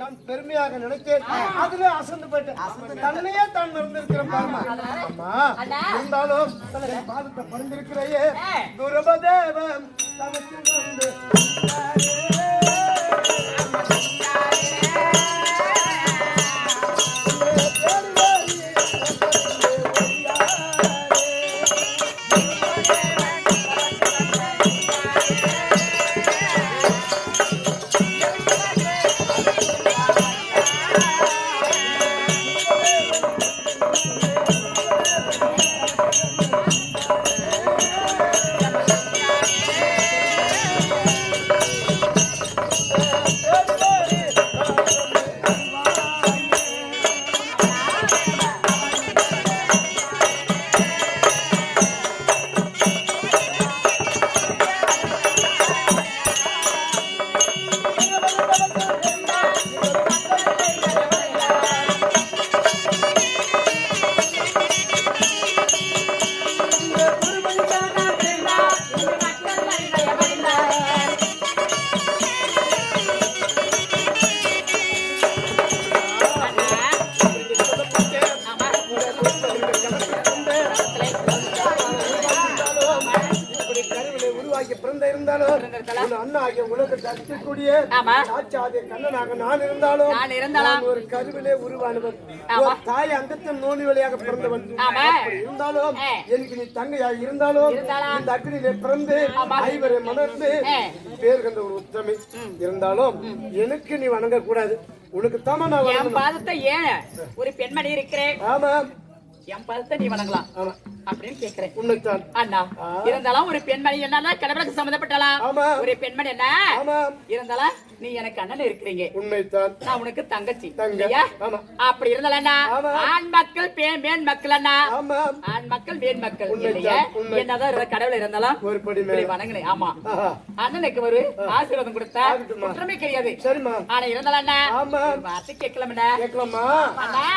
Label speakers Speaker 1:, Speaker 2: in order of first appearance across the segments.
Speaker 1: நான் பெருமையாக நினைத்தேன். அதுல அசந்து போயிட்டேன். தன்னையே தான் மறந்திருக்கிறேன் பாருமா. அம்மா இருந்தாலும் பாதத்தை பணிந்திருக்கிறையே துரபதேவம் தனக்கு வந்து ஒரு கருவிலே உருவானவன். தாய் அங்கத்தின் நோனி வழியாக பிறந்தவன். இருந்தாலும் எனக்கு நீ தங்கையாக இருந்தாலும் இந்த அக்னியிலே பிறந்து ஐவரை மணந்து பேர் கண்ட ஒரு உத்தமை இருந்தாலும் எனக்கு நீ வணங்க கூடாது. உனக்கு தாம நான் பாதத்தை ஏன் ஒரு பெண்மணி இருக்கிறேன். ஆமா என் பாதத்தை நீ வணங்கலாம் அப்படின்னு கேக்குறேன். உண்மைத்தான் அண்ணா. இருந்தாலும் ஒரு பெண்மணி என்ன கடவுளுக்கு சம்பந்தப்பட்டலாம். ஒரு பெண்மணி என்ன இருந்தாலும் நீ எனக்கு அண்ணன் இருக்கிறீங்க. உண்மைத்தான். நான் உனக்கு தங்கச்சி. அப்படி இருந்தாலண்ணா ஆண் மக்கள் மேன் மக்கள் அண்ணா. ஆண் மக்கள் மேன் மக்கள் இல்லையா? என்னதான் கடவுள் இருந்தாலும் ஒரு படி வணங்கினேன். ஆமா அண்ணனுக்கு ஒரு ஆசீர்வாதம் கொடுத்தா குற்றமே கிடையாது. சரிமா. ஆனா இருந்தாலும் அண்ணா வார்த்தை கேட்கலாம்டா. கேட்கலாமா அண்ணா?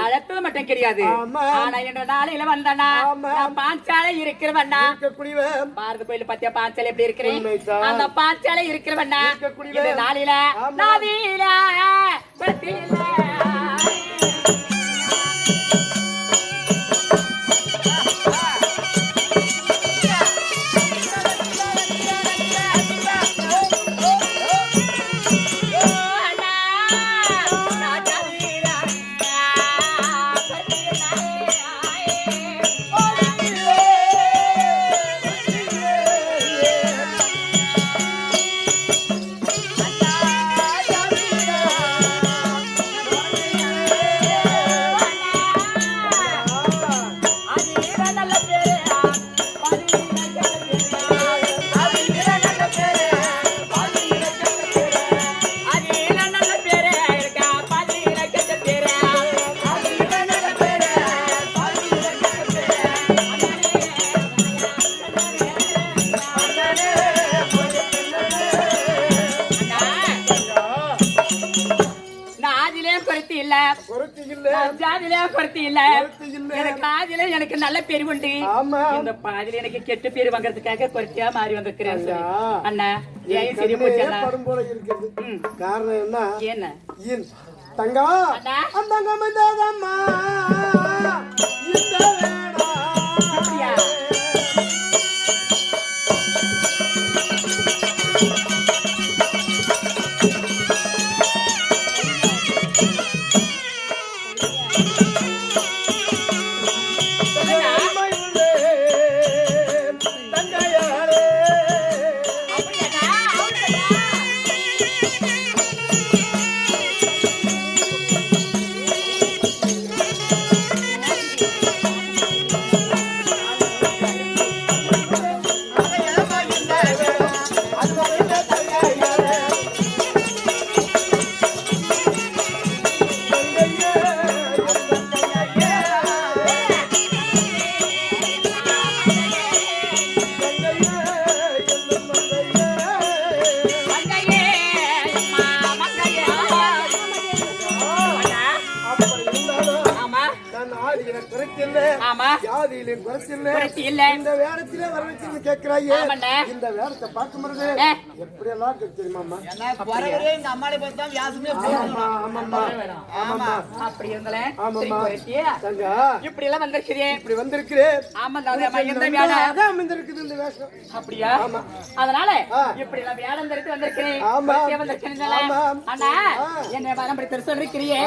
Speaker 1: அழைத்தது மட்டும் கிடையாது. ஆனா என்ற நாளையில வந்தனா பாஞ்சாலை இருக்கிறவண்ணா. பாரத கோயில் பத்தியா பாஞ்சாலை எப்படி இருக்கிறேன்? அந்த பாஞ்சாலை இருக்கிறவண்ணா இந்த நாளில நாதியில எனக்கு நல்ல பேரு உண்டு. இந்த பாதியில எனக்கு கெட்ட பேரு வாங்கறதுக்காக குறைச்சியா மாறி வந்திருக்கிறேன் அண்ணா. சரி போச்சு காரணம் என்ன? தங்கா தங்கம்மா குறைத்தில்ல, ஜாதியிலும் குறைத்தில்ல. இந்த வேடத்திலே வர வச்சு கேட்கிறாயே, இந்த வேடத்தை பார்க்கும் பொழுது எப்படி எல்லாம் தெரியுமாமா?
Speaker 2: எங்க அம்மாவை பார்த்தா வியாசமே
Speaker 3: அப்படி இருந்தே
Speaker 1: இப்படி எல்லாம் வந்திருக்கிறேன், இப்படி வந்திருக்கிறேன். இந்த வேஷம்
Speaker 3: அப்படியா? அதனால இப்படி எல்லாம் வேடம் தெரிவித்து வந்திருக்கிறேன். என்ன பரம்பரை தெரிசு இருக்கிறியே,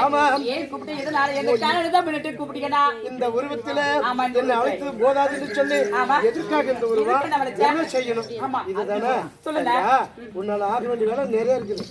Speaker 3: ஏன் கூப்பிட்டு இதனால என்ன காரணம் பண்ணிட்டு கூப்பிட்டீங்கன்னா
Speaker 1: இந்த உருவத்துல என்னை அழைத்து போதாதுன்னு சொல்லி எதற்காக இந்த உருவம் என்ன செய்யணும்? இதுதானே சொல்லுங்க. உன்னால ஆக வேண்டிய வேலை நிறைய இருக்குது.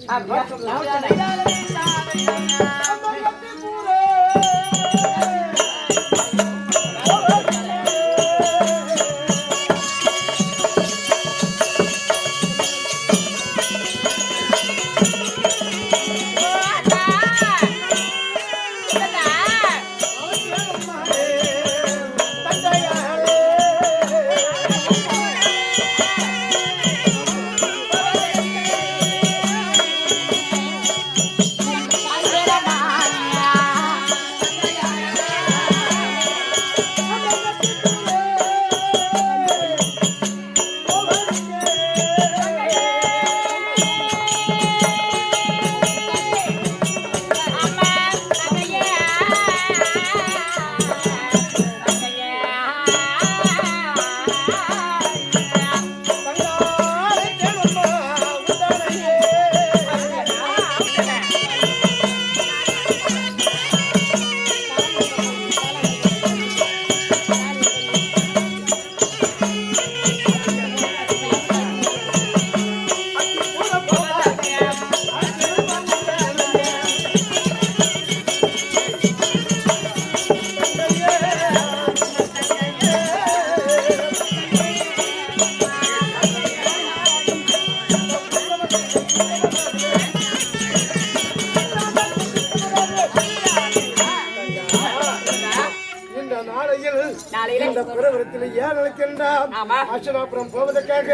Speaker 1: அச்சனாபுரம் போவதற்காக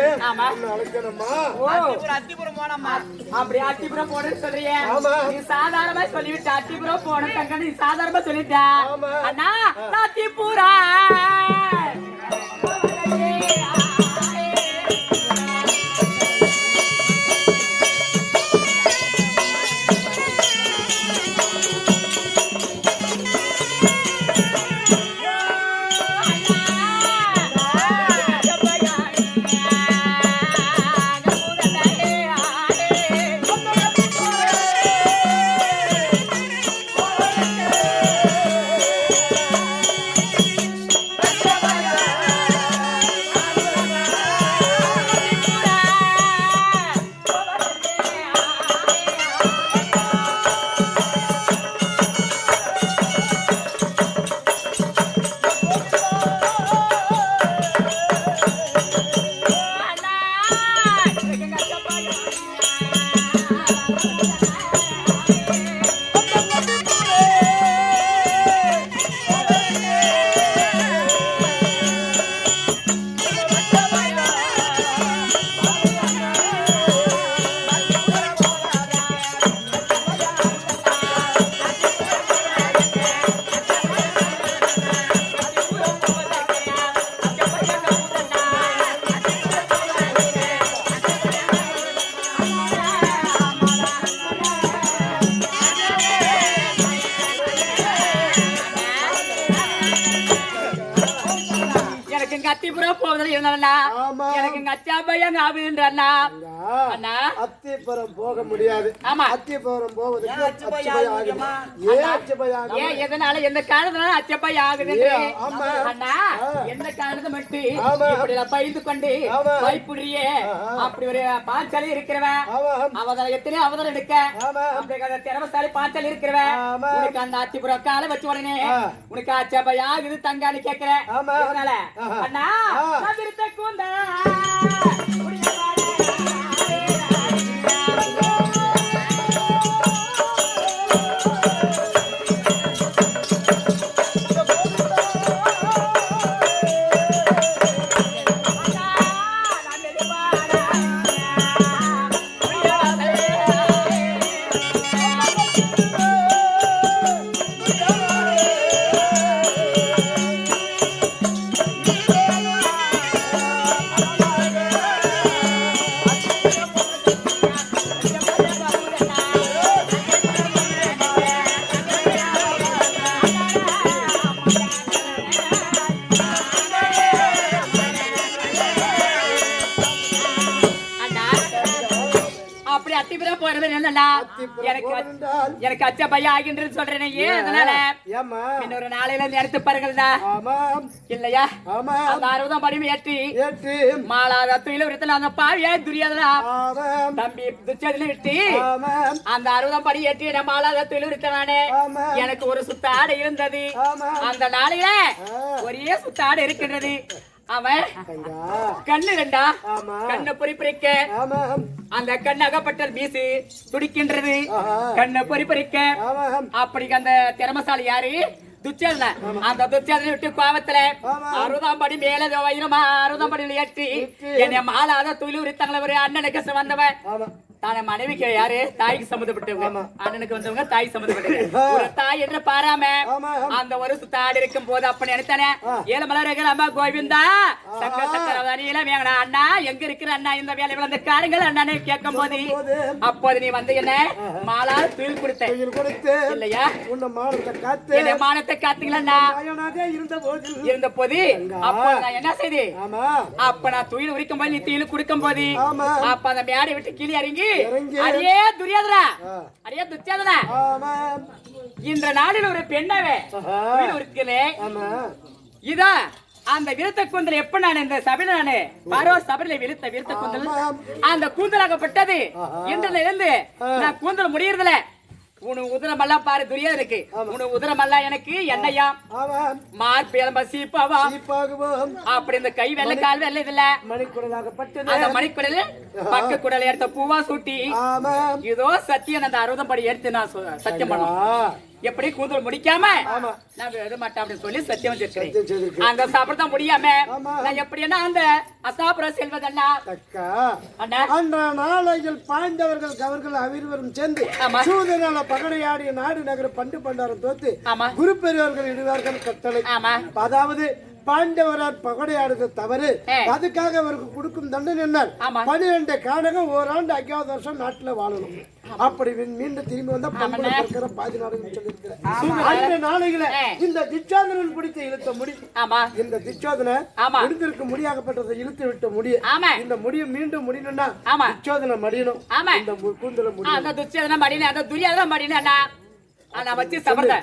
Speaker 1: அழைக்கணுமா?
Speaker 3: அத்திபுரம் போனோமா? அப்படி அத்திபுரம் போனேன்னு சொல்றியே, நீ சாதாரணமா சொல்லிவிட்ட. அத்திபுரம் போன தங்க நீ சாதாரணமா சொல்லிட்ட. அண்ணா அத்திபுரா
Speaker 1: அத்திபுரம் போக முடியாது. அத்திபுரம் போவதற்கு
Speaker 3: எதனால எந்த காரணத்தினால அச்சப்பாய் ஆகுது? அண்ணா எந்த காரணத்தை மட்டும் இப்படி பயந்து கொண்டு பயப்படுறியே? அப்படி ஒரு பாஞ்சாலி இருக்கிறவன் அவதாரம் எத்தனையோ அவதாரம் எடுக்க திறமசாலி பாஞ்சாலி இருக்கிறவன் உனக்கு அந்த அத்திபுரம் காலை வச்ச உடனே உனக்கு அச்சப்பாய் ஆகுது தங்கான்னு கேட்கிறேன். அண்ணா கூந்தா அப்படி அத்திபுரம் போறது என்னன்னா எனக்கு அச்ச பையன் ஆகின்றது சொல்றேன் ஏன் அதனால இன்னொரு நாளையில இருந்து எடுத்து பாருங்கள்டா இல்லையா அந்த 60 படி ஏற்றி மாலாத துயில விருத்தல அந்த பாவியா துரியாதனா தம்பி துச்சதில விட்டு அந்த 60 படி ஏற்றி மாலாத துயில விருத்தனானே எனக்கு ஒரு சுத்த ஆடை இருந்தது அந்த நாளையில ஒரே சுத்த ஆடை இருக்கின்றது அவன் கண்ணு ரெண்டா கண்ணை பொறிப்பறிக்க அந்த கண் அகப்பட்டல் வீசு துடிக்கின்றது கண்ணை பொறிப்பறிக்க அப்படி அந்த திறமசாலி யாரு துச்சேதன அந்த துச்சேதனை விட்டு கோவத்துல 60 படி மேல வைரமா 60 படியில ஏற்றி என்னை மாலாத துயிலூரி தங்களை ஒரு அண்ணனுக்கு வந்தவன் தான மனைவிக்கு யாரு தாய்க்கு சம்மந்தப்பட்டவங்க அண்ணனுக்கு வந்தவங்க தாய் சம்மந்தப்பட்டவங்க ஒரு தாய் என்று பாராம அந்த ஒரு சுத்தாடு இருக்கும் போது அப்ப நினைத்தானே ஏழு மலர்கள் அம்மா கோவிந்தா சங்க சக்கரவதானியில வேங்கடா அண்ணா எங்க இருக்கிற அண்ணா இந்த வேலை விளந்த காரங்கள் அண்ணானே கேட்கும் போது அப்போது நீ வந்து என்ன மாலால் துயில் கொடுத்த இல்லையா என்ன மானத்தை காத்தீங்களா இருந்த போது அப்ப நான் என்ன செய்து அப்ப நான் துயில் உரிக்கும் போது நீ துயில் கொடுக்கும் போது அப்ப அந்த மேடை விட்டு கீழே இறங்கி அடியே துரியாதரா அடியே துச்சாதரா இந்த நாளில் ஒரு பெண்ணாவே இருக்கிறே இதா அந்த விருத்த கூந்தல் எப்ப நான் இந்த சபையில நானு பாரோ சபையில விருத்த கூந்தல் அந்த கூந்தலாகப்பட்டது இன்றில இருந்து நான் கூந்தல் முடியறதுல உனு உதரமெல்லாம் பாரு துரியா இருக்கு உனு உதரமெல்லாம் எனக்கு என்னையா மார்பேலம்ப சீப்பாவா அப்படி இந்த கை வெள்ளை கால் வெள்ளை இதுல மணிக்குடலாகப்பட்டது அந்த மணிக்குடல பக்க குடல எடுத்த பூவா சூட்டி இதோ சத்தியம் அந்த 60 படி எடுத்து நான் சத்தியம் பண்ணுவேன் எப்படி கூந்தல் முடிக்காம நான் விட மாட்டேன் அப்படின்னு சொல்லி சத்தியம் வச்சிருக்கேன் அந்த சாப்பிடத்தான் முடியாம நான் எப்படி என்ன அந்த அசாபுரம் செல்வதண்ணா
Speaker 1: அந்த நாளையில் பாய்ந்தவர்கள் அவர்கள் அவிர்வரும் சேர்ந்து சூதனால பகடையாடிய நாடு நகர பண்டு பண்டாரம் தோத்து குரு பெரியவர்கள் இடுவார்கள் கட்டளை அதாவது பாண்டவரால் பகடையாடுறது தவறு அதுக்காக அவருக்கு கொடுக்கும் தண்டனை என்ன 12 கானகம் ஓராண்டு 5வது வருஷம் நாட்டுல வாழணும் அப்படி மீண்டும் திரும்பி வந்தா பம்பள பாதி நாடுகள் சொல்லியிருக்கிறேன் நாளைகள இந்த திச்சாதனன் பிடித்த இழுத்த முடி இந்த திச்சாதனை எடுத்திருக்க முடியாகப்பட்டதை இழுத்து விட்ட முடி இந்த முடியை மீண்டும் முடியணும்னா திச்சாதனை மடியணும் இந்த கூந்தல முடியும்
Speaker 3: அந்த திச்சாதனை மடியணும் அந்த துரியாதனை மடியணும் நான் வச்சு சபர்த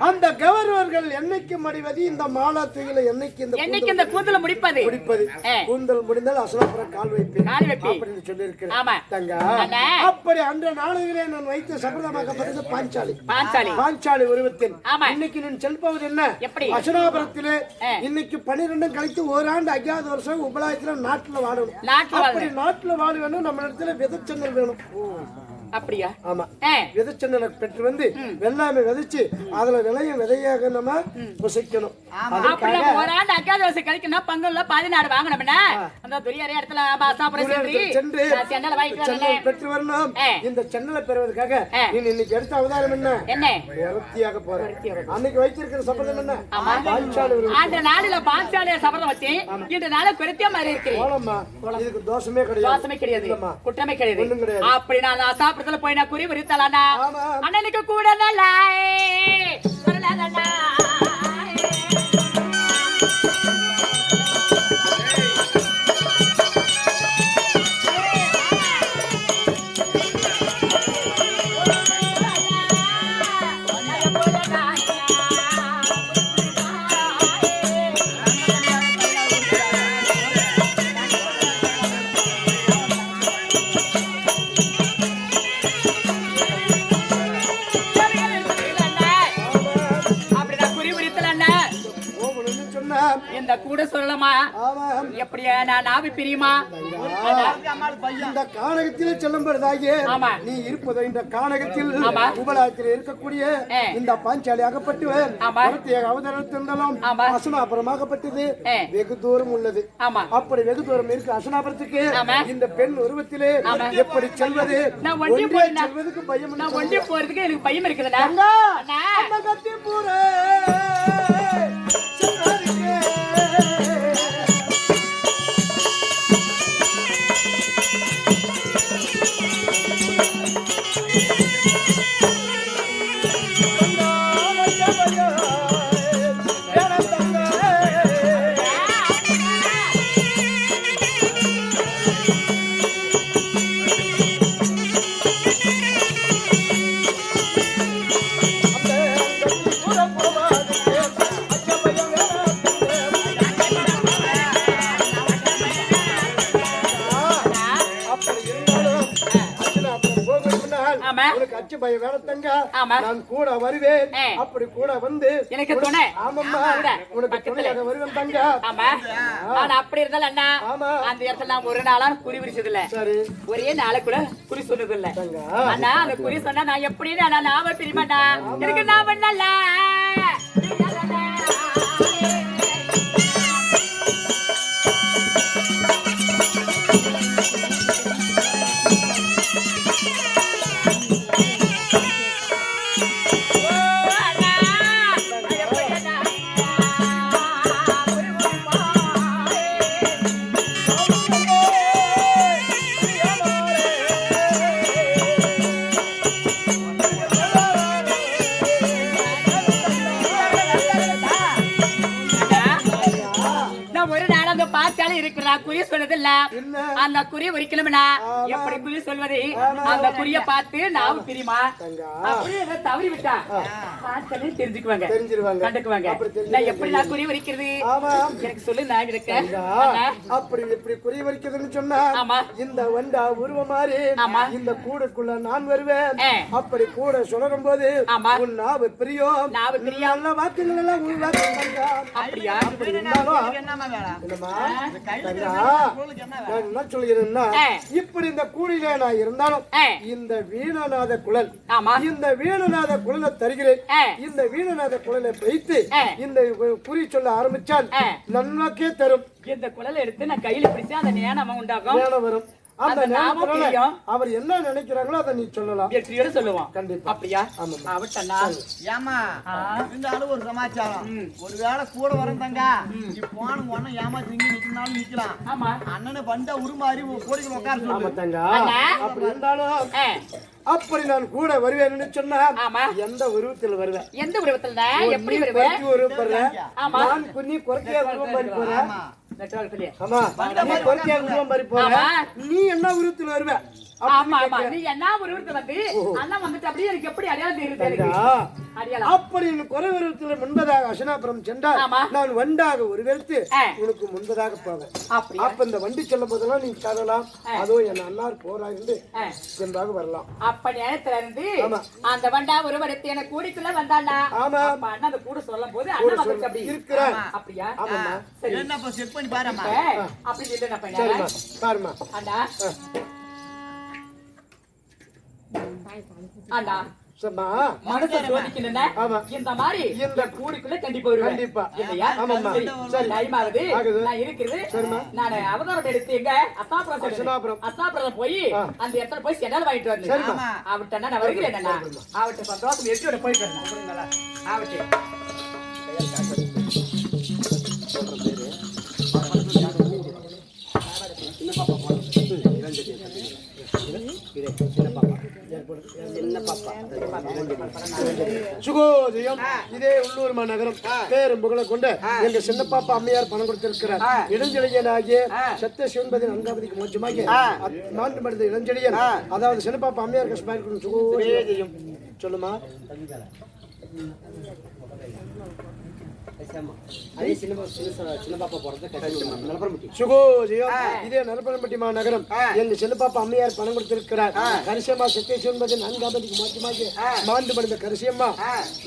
Speaker 1: அந்த கவர்னர்கள் என்னைக்கு மடிவது இந்த மாலா துயில என்னைக்கு
Speaker 3: இந்த கூந்தல முடிப்பது
Speaker 1: கூந்தல் முடிந்தால் அசலாபுரம் கால் வைப்பேன் அப்படின்னு சொல்லி இருக்கிறேன் அப்படி அந்த நாளையிலே நான் வைத்த சபதமாக்கப்பட்டது பாஞ்சாலி உருவத்தில் இன்னைக்கு நான் செல்பவது என்ன அசலாபுரத்திலே இன்னைக்கு 12 கழித்து ஓராண்டு 5வது வருஷம் உபலாயத்துல நாட்டுல வாழணும் அப்படி நாட்டுல வாழ வேணும் நம்ம இடத்துல விதச்சென்னல் வேணும்
Speaker 3: அப்படியா
Speaker 1: ஆமா விதைச்சென்னலை பெற்று வந்து வெள்ளாமை விதைச்சு அதுல விதையாக நம்ம புசிக்கணும்
Speaker 3: ஒரு ஆண்டு 5வது வருஷம் கழிக்கணும் பங்குல பாதி நாடு வாங்கணும்னா அந்த துரியாரிய இடத்துல
Speaker 1: சென்று பெற்று வரணும் இந்த சென்னலை பெறுவதற்காக நீ இன்னைக்கு எடுத்த அவதாரம் என்ன விரத்தியாக போற அன்னைக்கு வைத்திருக்கிற சபதம் என்ன
Speaker 3: அந்த நாடுல பாஞ்சாலிய சபதம் வச்சு இந்த நாள குறைத்தியா மாதிரி இருக்கு
Speaker 1: இதுக்கு தோஷமே
Speaker 3: கிடையாது குற்றமே கிடையாது அப்படி நான் போய் நான் குறி விரித்தலானா அண்ணனுக்கு கூட நல்லா இந்த கூட சொல்லலாமா எப்படியா நான் நாவி பிரியுமா
Speaker 1: இந்த கானகத்திலே செல்லும்படுதாகிய நீ இருப்பது இந்த கானகத்தில் உபலாயத்தில் இருக்கக்கூடிய இந்த பாஞ்சாலி அகப்பட்டு அவதரத்திருந்தாலும் அசனாபுரமாகப்பட்டது வெகு தூரம் உள்ளது அப்படி வெகு தூரம் இருக்கு அசனாபுரத்துக்கு இந்த பெண் உருவத்திலே எப்படி செல்வது செல்வதற்கு பயம்
Speaker 3: ஒன்றி போறதுக்கு எனக்கு பயம் இருக்குதுடா ஆமா.
Speaker 1: உனக்கு அச்சு பயம் வேலை தங்க.
Speaker 3: ஆமா.
Speaker 1: நான் கூட வருவேன். அப்படி கூட வந்து
Speaker 3: எனக்கு துணை.
Speaker 1: ஆமாம்மா, உனக்கு துணையாக வருவேன் தங்க.
Speaker 3: ஆமா. ஆனா அப்படி இருந்தாலும் அண்ணா, அந்த இடத்துல நான் ஒரு நாளா குறி விரிச்சது இல்ல.
Speaker 1: சரி.
Speaker 3: ஒரே நாளை கூட குறி சொன்னது இல்ல. அண்ணா அந்த குறி சொன்னா நான் எப்படி நாம பிரிமாட்டா எனக்கு நான் பண்ணல. குறி சொன்னது இல்ல. அந்த குறி ஒரிக்கணும்னா எப்படி குறி சொல்வது? அந்த குறிய பார்த்து நாம பிரிமா அப்படியே தவறி விட்டா தெரிஞ்சுக்குவாங்க, கண்டுக்குவாங்க. நான் எப்படி நான் குறி வரிக்கிறது எனக்கு சொல்லு. நான் இருக்கேன்.
Speaker 1: அப்படி எப்படி குறி வரிக்கிறதுன்னு சொன்னா இந்த வண்டா உருவ மாதிரி இந்த கூடக்குள்ள நான் வருவேன். அப்படி கூட சுழரும் போது உன் நாவு பிரியும். நல்ல வாக்குகள் எல்லாம்
Speaker 3: அப்படியா?
Speaker 1: அப்படி இருந்தாலும் என்ன சொல்கிறேன்னா, இப்படி இந்த கூடியில நான் இருந்தாலும் இந்த வீணநாத குழல், இந்த வீணநாத குழலை தருகிறேன். இந்த வீணநாத குழலை வைத்து இந்த குறி சொல்ல ஆரம்பிச்சால் நன்மைக்கே தரும்.
Speaker 3: இந்த குழலை எடுத்து நான் கையில பிடிச்சு அந்த ஞானம் உண்டாகும்,
Speaker 1: ஞானம் வரும். அந்த நேரத்துல அவர் என்ன நினைக்கிறாங்களோ அதை நீ சொல்லலாம்,
Speaker 3: வெற்றியோட சொல்லுவான்.
Speaker 1: கண்டிப்பா.
Speaker 3: அப்படியா? அவட்டா
Speaker 2: ஏமா இருந்தாலும் ஒரு சமாச்சாரம். ஒருவேளை கூட வரந்தாங்க போன ஒன்னும் ஏமாத்தி நிக்கனாலும் நிக்கலாம்.
Speaker 3: ஆமா.
Speaker 2: அண்ணனை பண்ட உருமாறி கோடிகள் உட்கார
Speaker 1: சொல்லுவாங்க. அப்படி இருந்தாலும் அப்படி நான் கூட வருவேன்னு சொன்னா எந்த உருவத்தில் வருவேன்?
Speaker 3: எந்த உருவத்துல? எப்படி வருவேன்?
Speaker 1: உருவம் வருவேன். நான் குன்னி குறைக்கியா உருவம் மாதிரி போறேன். நீ என்ன உருவத்தில் வருவ?
Speaker 3: நீ என்ன உருவத்தில் வந்து அண்ணா வந்துட்டு அப்படியே எனக்கு எப்படி அடையாளம்?
Speaker 1: அப்படி குறை உருவத்தில் முன்பதாக அசனாபுரம் சென்றால் நான் வண்டாக உருவெடுத்து உனக்கு முன்பதாக போவேன். அப்ப இந்த வண்டி செல்லும் போதெல்லாம் நீ தரலாம். அதோ என் அண்ணார் போராயிருந்து சென்றாக வரலாம்.
Speaker 3: அப்ப நேரத்துல இருந்து அந்த வண்டா உருவெடுத்து எனக்கு கூடிக்குள்ள வந்தாண்டா. ஆமா. அண்ணா அந்த கூட சொல்லும் போது அண்ணா வந்து அப்படி இருக்கிறேன். அப்படியா?
Speaker 2: ஆமாமா. சரி, என்னப்பா செக் பண்ணி பாருமா.
Speaker 3: அப்படி இல்ல நான் பண்ணேன்.
Speaker 1: சரிமா, பாருமா.
Speaker 3: அண்ணா அண்ணா மனசை சோதிக்கணும்னா இந்த மாதிரி இந்த கூடிக்குள்ள கண்டிப்பா வருவேன்.
Speaker 1: கண்டிப்பா.
Speaker 3: இல்லையா? டைம் ஆகுது. நான் இருக்கிறது. நான் அவதாரம் எடுத்து எங்க அத்தாபுரம் போய் அந்த இடத்துல போய் சென்னால் வாங்கிட்டு வரணும். அவட்ட நான் வருகிறேன். அவட்ட சந்தோஷம் எடுத்து போயிட்டு வரணும். அவட்டு
Speaker 1: சுகோதயம். இதே உள்ளூர் மாநகரம் பேரும் புகழ கொண்ட எங்க சின்ன பாப்பா அம்மையார் பணம் கொடுத்திருக்கிறார். இளஞ்செழியனாகிய சத்த சிவன்பதின் அங்காபதிக்கு மோட்சமாகிய மாண்டு மனித இளஞ்செழியன், அதாவது சின்ன பாப்பா அம்மையார் கஷ்டமாயிருக்கணும். சுகோதயம் சொல்லுமா. சுகோஜயம். இதே நலப்பரம்பட்டி மாநகரம் எங்க செல்லப்பாப்பா அம்மையார் பணம் கொடுத்திருக்கிறார். கரிசியம்மா சத்தியசிவன்பதின் அங்காபதிக்கு மாற்றமாக மாண்டு மனித கரிசியம்மா,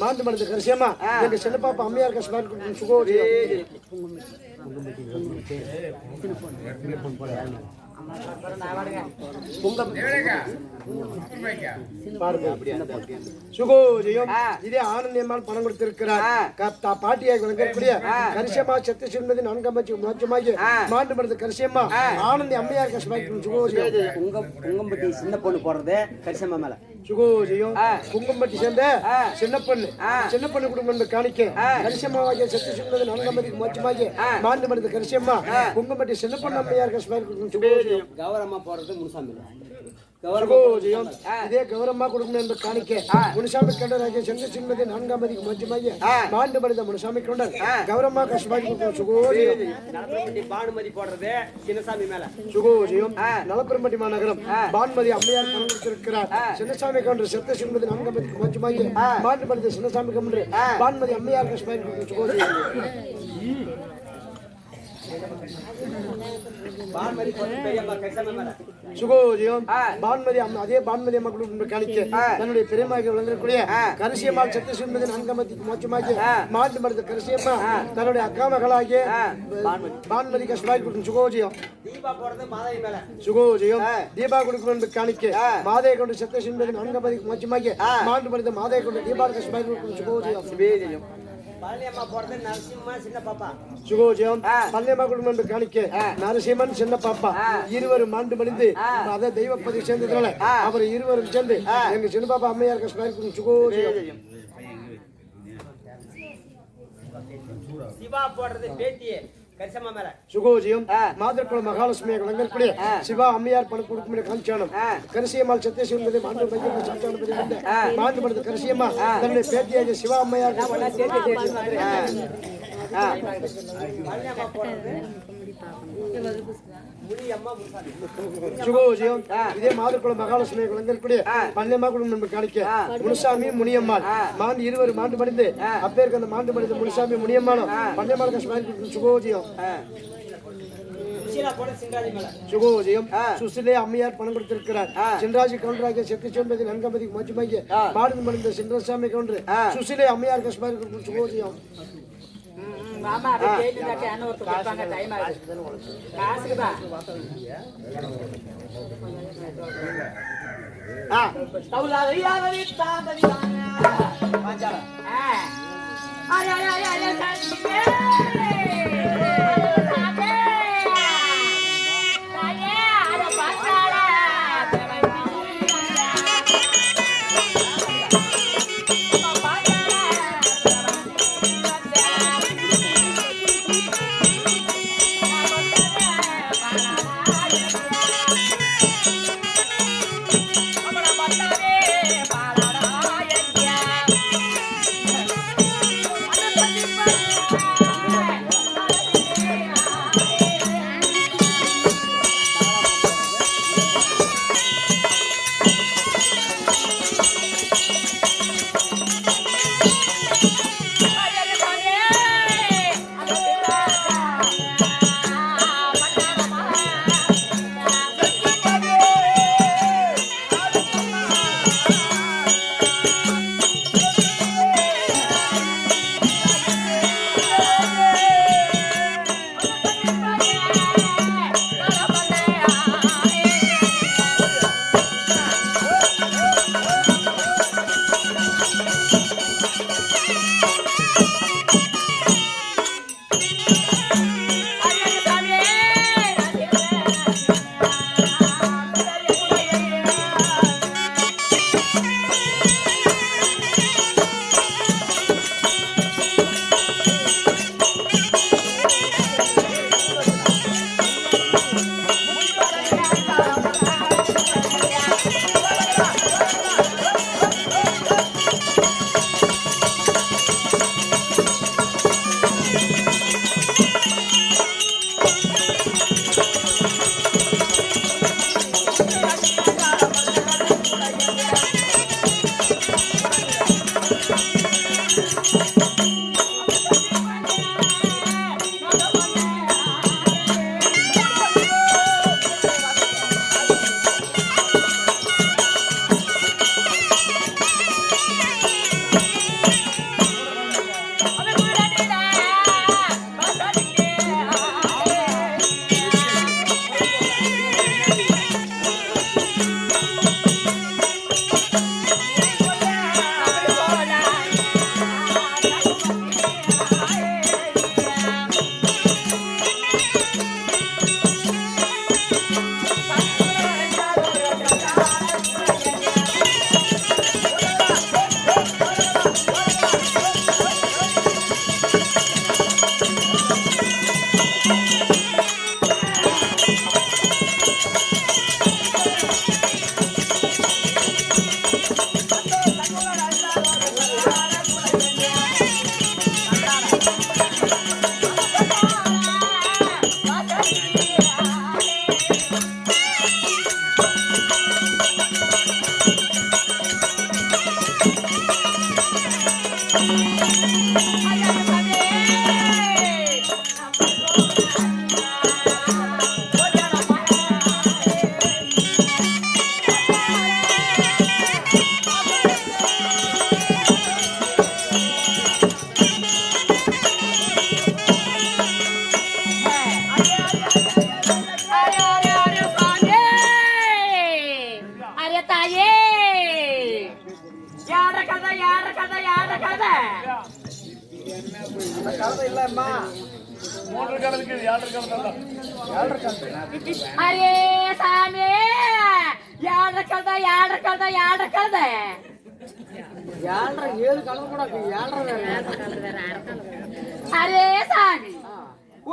Speaker 1: மாண்டு மனித கரிசியம்மா எங்க செல்லப்பாப்பா அம்மையார் கஷ்டமாயிருக்கணும். சுகோஜயம். சுகோஜயம். இதே ஆனந்தியம்மாள் பணம் கொடுத்திருக்கிறார். பாட்டியாக விளங்கக்கூடிய கரிசியம்மா சத்து சிறுமதி நான்காம் மோட்சமாகி மாண்டு மருந்து கரிசியம்மா ஆனந்தி அம்மையார் கஷ்டமாயிருக்கும். சுகோஜயம்.
Speaker 2: உங்கம்பட்டி சின்ன பொண்ணு போடுறது கரிசியம்மா மேல.
Speaker 1: சுகோஜயம். குங்கம்பட்டி சேர்ந்த சின்ன பொண்ணு, சின்ன பொண்ணு குடும்பம் காணிக்க கரிசியம்மாவாகிய சத்து சிறுமதி நான்காம் மோட்சமாகி மாண்டு மருந்து கரிசியம்மா குங்கம்பட்டி சின்ன பொண்ணு அம்மையார் கஷ்டமாயிருக்கும். சுகோஜயம்.
Speaker 2: கௌரவமா போறது முனுசாமி.
Speaker 1: சுகோஜயம். இதே கௌரவமா கொடுக்கணும் என்று காணிக்க முனுசாமி கண்டராகிய சந்திர சின்மதி நான்காம் பதிக்கு மோட்சமாகிய மாண்டு மனித முனுசாமி கண்டர் கௌரவமா கஷ்டமாயிருக்கும். சுகோஜயம்.
Speaker 2: பானுமதி போடுறது சின்னசாமி மேல.
Speaker 1: சுகோஜயம். நலப்பெரும்பட்டி மாநகரம் பானுமதி அம்மையார் பணம் கொடுத்திருக்கிறார். சின்னசாமி கண்டர் சத்த சின்மதி நான்காம் பதிக்கு மோட்சமாகிய மாண்டு மனித சின்னசாமி கண்டர் பானுமதி அம்மையார் கஷ்டமாயிருக்கும். சுகோஜயம். சுகோஜியம் பான்மதி அம்மா அதே பான்மதி அம்மா கூட கணிக்க தன்னுடைய பெரியமாக விளங்கக்கூடிய கரிசியம்மாள் சத்தியசுந்தரி அங்கமதி மோட்சமாகிய மாட்டு மருந்த கரிசியம்மா தன்னுடைய அக்கா மகளாகிய பான்மதி கஷ்மாய் கொடுக்கும் சுகோஜியம் சுகோஜியம் தீபா கொடுக்கும் என்று காணிக்க மாதையை கொண்டு சத்தியசுந்தரி அங்கமதி மோட்சமாகிய மாட்டு மருந்த மாதையை கொண்டு தீபா கஷ்மாய் கொடுக்கும் சுகோஜியம் சுகோஜியம் பழனியம்மா குடும்பம் என்று காணிக்க நரசிம்மன் சின்ன பாப்பா இருவரும் மாண்டு மணிந்து அதை தெய்வப்பதி சேர்ந்ததுனால அவர் இருவரும் சேர்ந்து எங்க சின்ன பாப்பா அம்மையார் கஷ்டம் சுகோஜியம்
Speaker 4: சிவா போடுறது பேத்தியே
Speaker 1: சுகோஜியம் மாதர்குல மகாலட்சுமி விளங்கக்கூடிய சிவா அம்மையார் பணம் கொடுக்கும் காஞ்சானம் கரிசியம்மாள் சத்தியசுந்தரி மாண்டு மாண்டு படுத்த கரிசியம்மா தன்னுடைய பேத்தியாக சிவா அம்மையார் சுகோஜியம் இதே மாதர்குல மகாலட்சுமி விளங்கக்கூடிய பன்னெம்மா குடும்பம் காணிக்க முனுசாமி முனியம்மாள் மாண்டு இருவர் மாண்டு மடிந்து அப்பேருக்கு அந்த மாண்டு மடிந்த முனுசாமி முனியம்மாளும் பன்னெம்மாள் கஷ்டம் சுகோஜியம் சுகோஜியம் சுசிலே அம்மையார் பணம் கொடுத்திருக்கிறார் சின்ராஜி கவுண்டராகிய செத்திச்சோம்பதி நன்கமதி மோட்சமாகிய மாடு மடிந்த சின்ரசாமி கவுண்டர் சுசிலே அம்மையார் கஷ்மாரி சுகோஜியம்
Speaker 3: மாமா அதை கேட்டுட்டாக்க என்ன ஒருத்தர் கொடுப்பாங்க டைம் ஆகுது காசுக்கு தான் அரே தாயே யார கதை
Speaker 2: அந்த கதை இல்லம்மா.
Speaker 3: அரே சாமி யார கதை
Speaker 2: 7 கலந்து கூட 7 வேற.
Speaker 3: அரே சாமி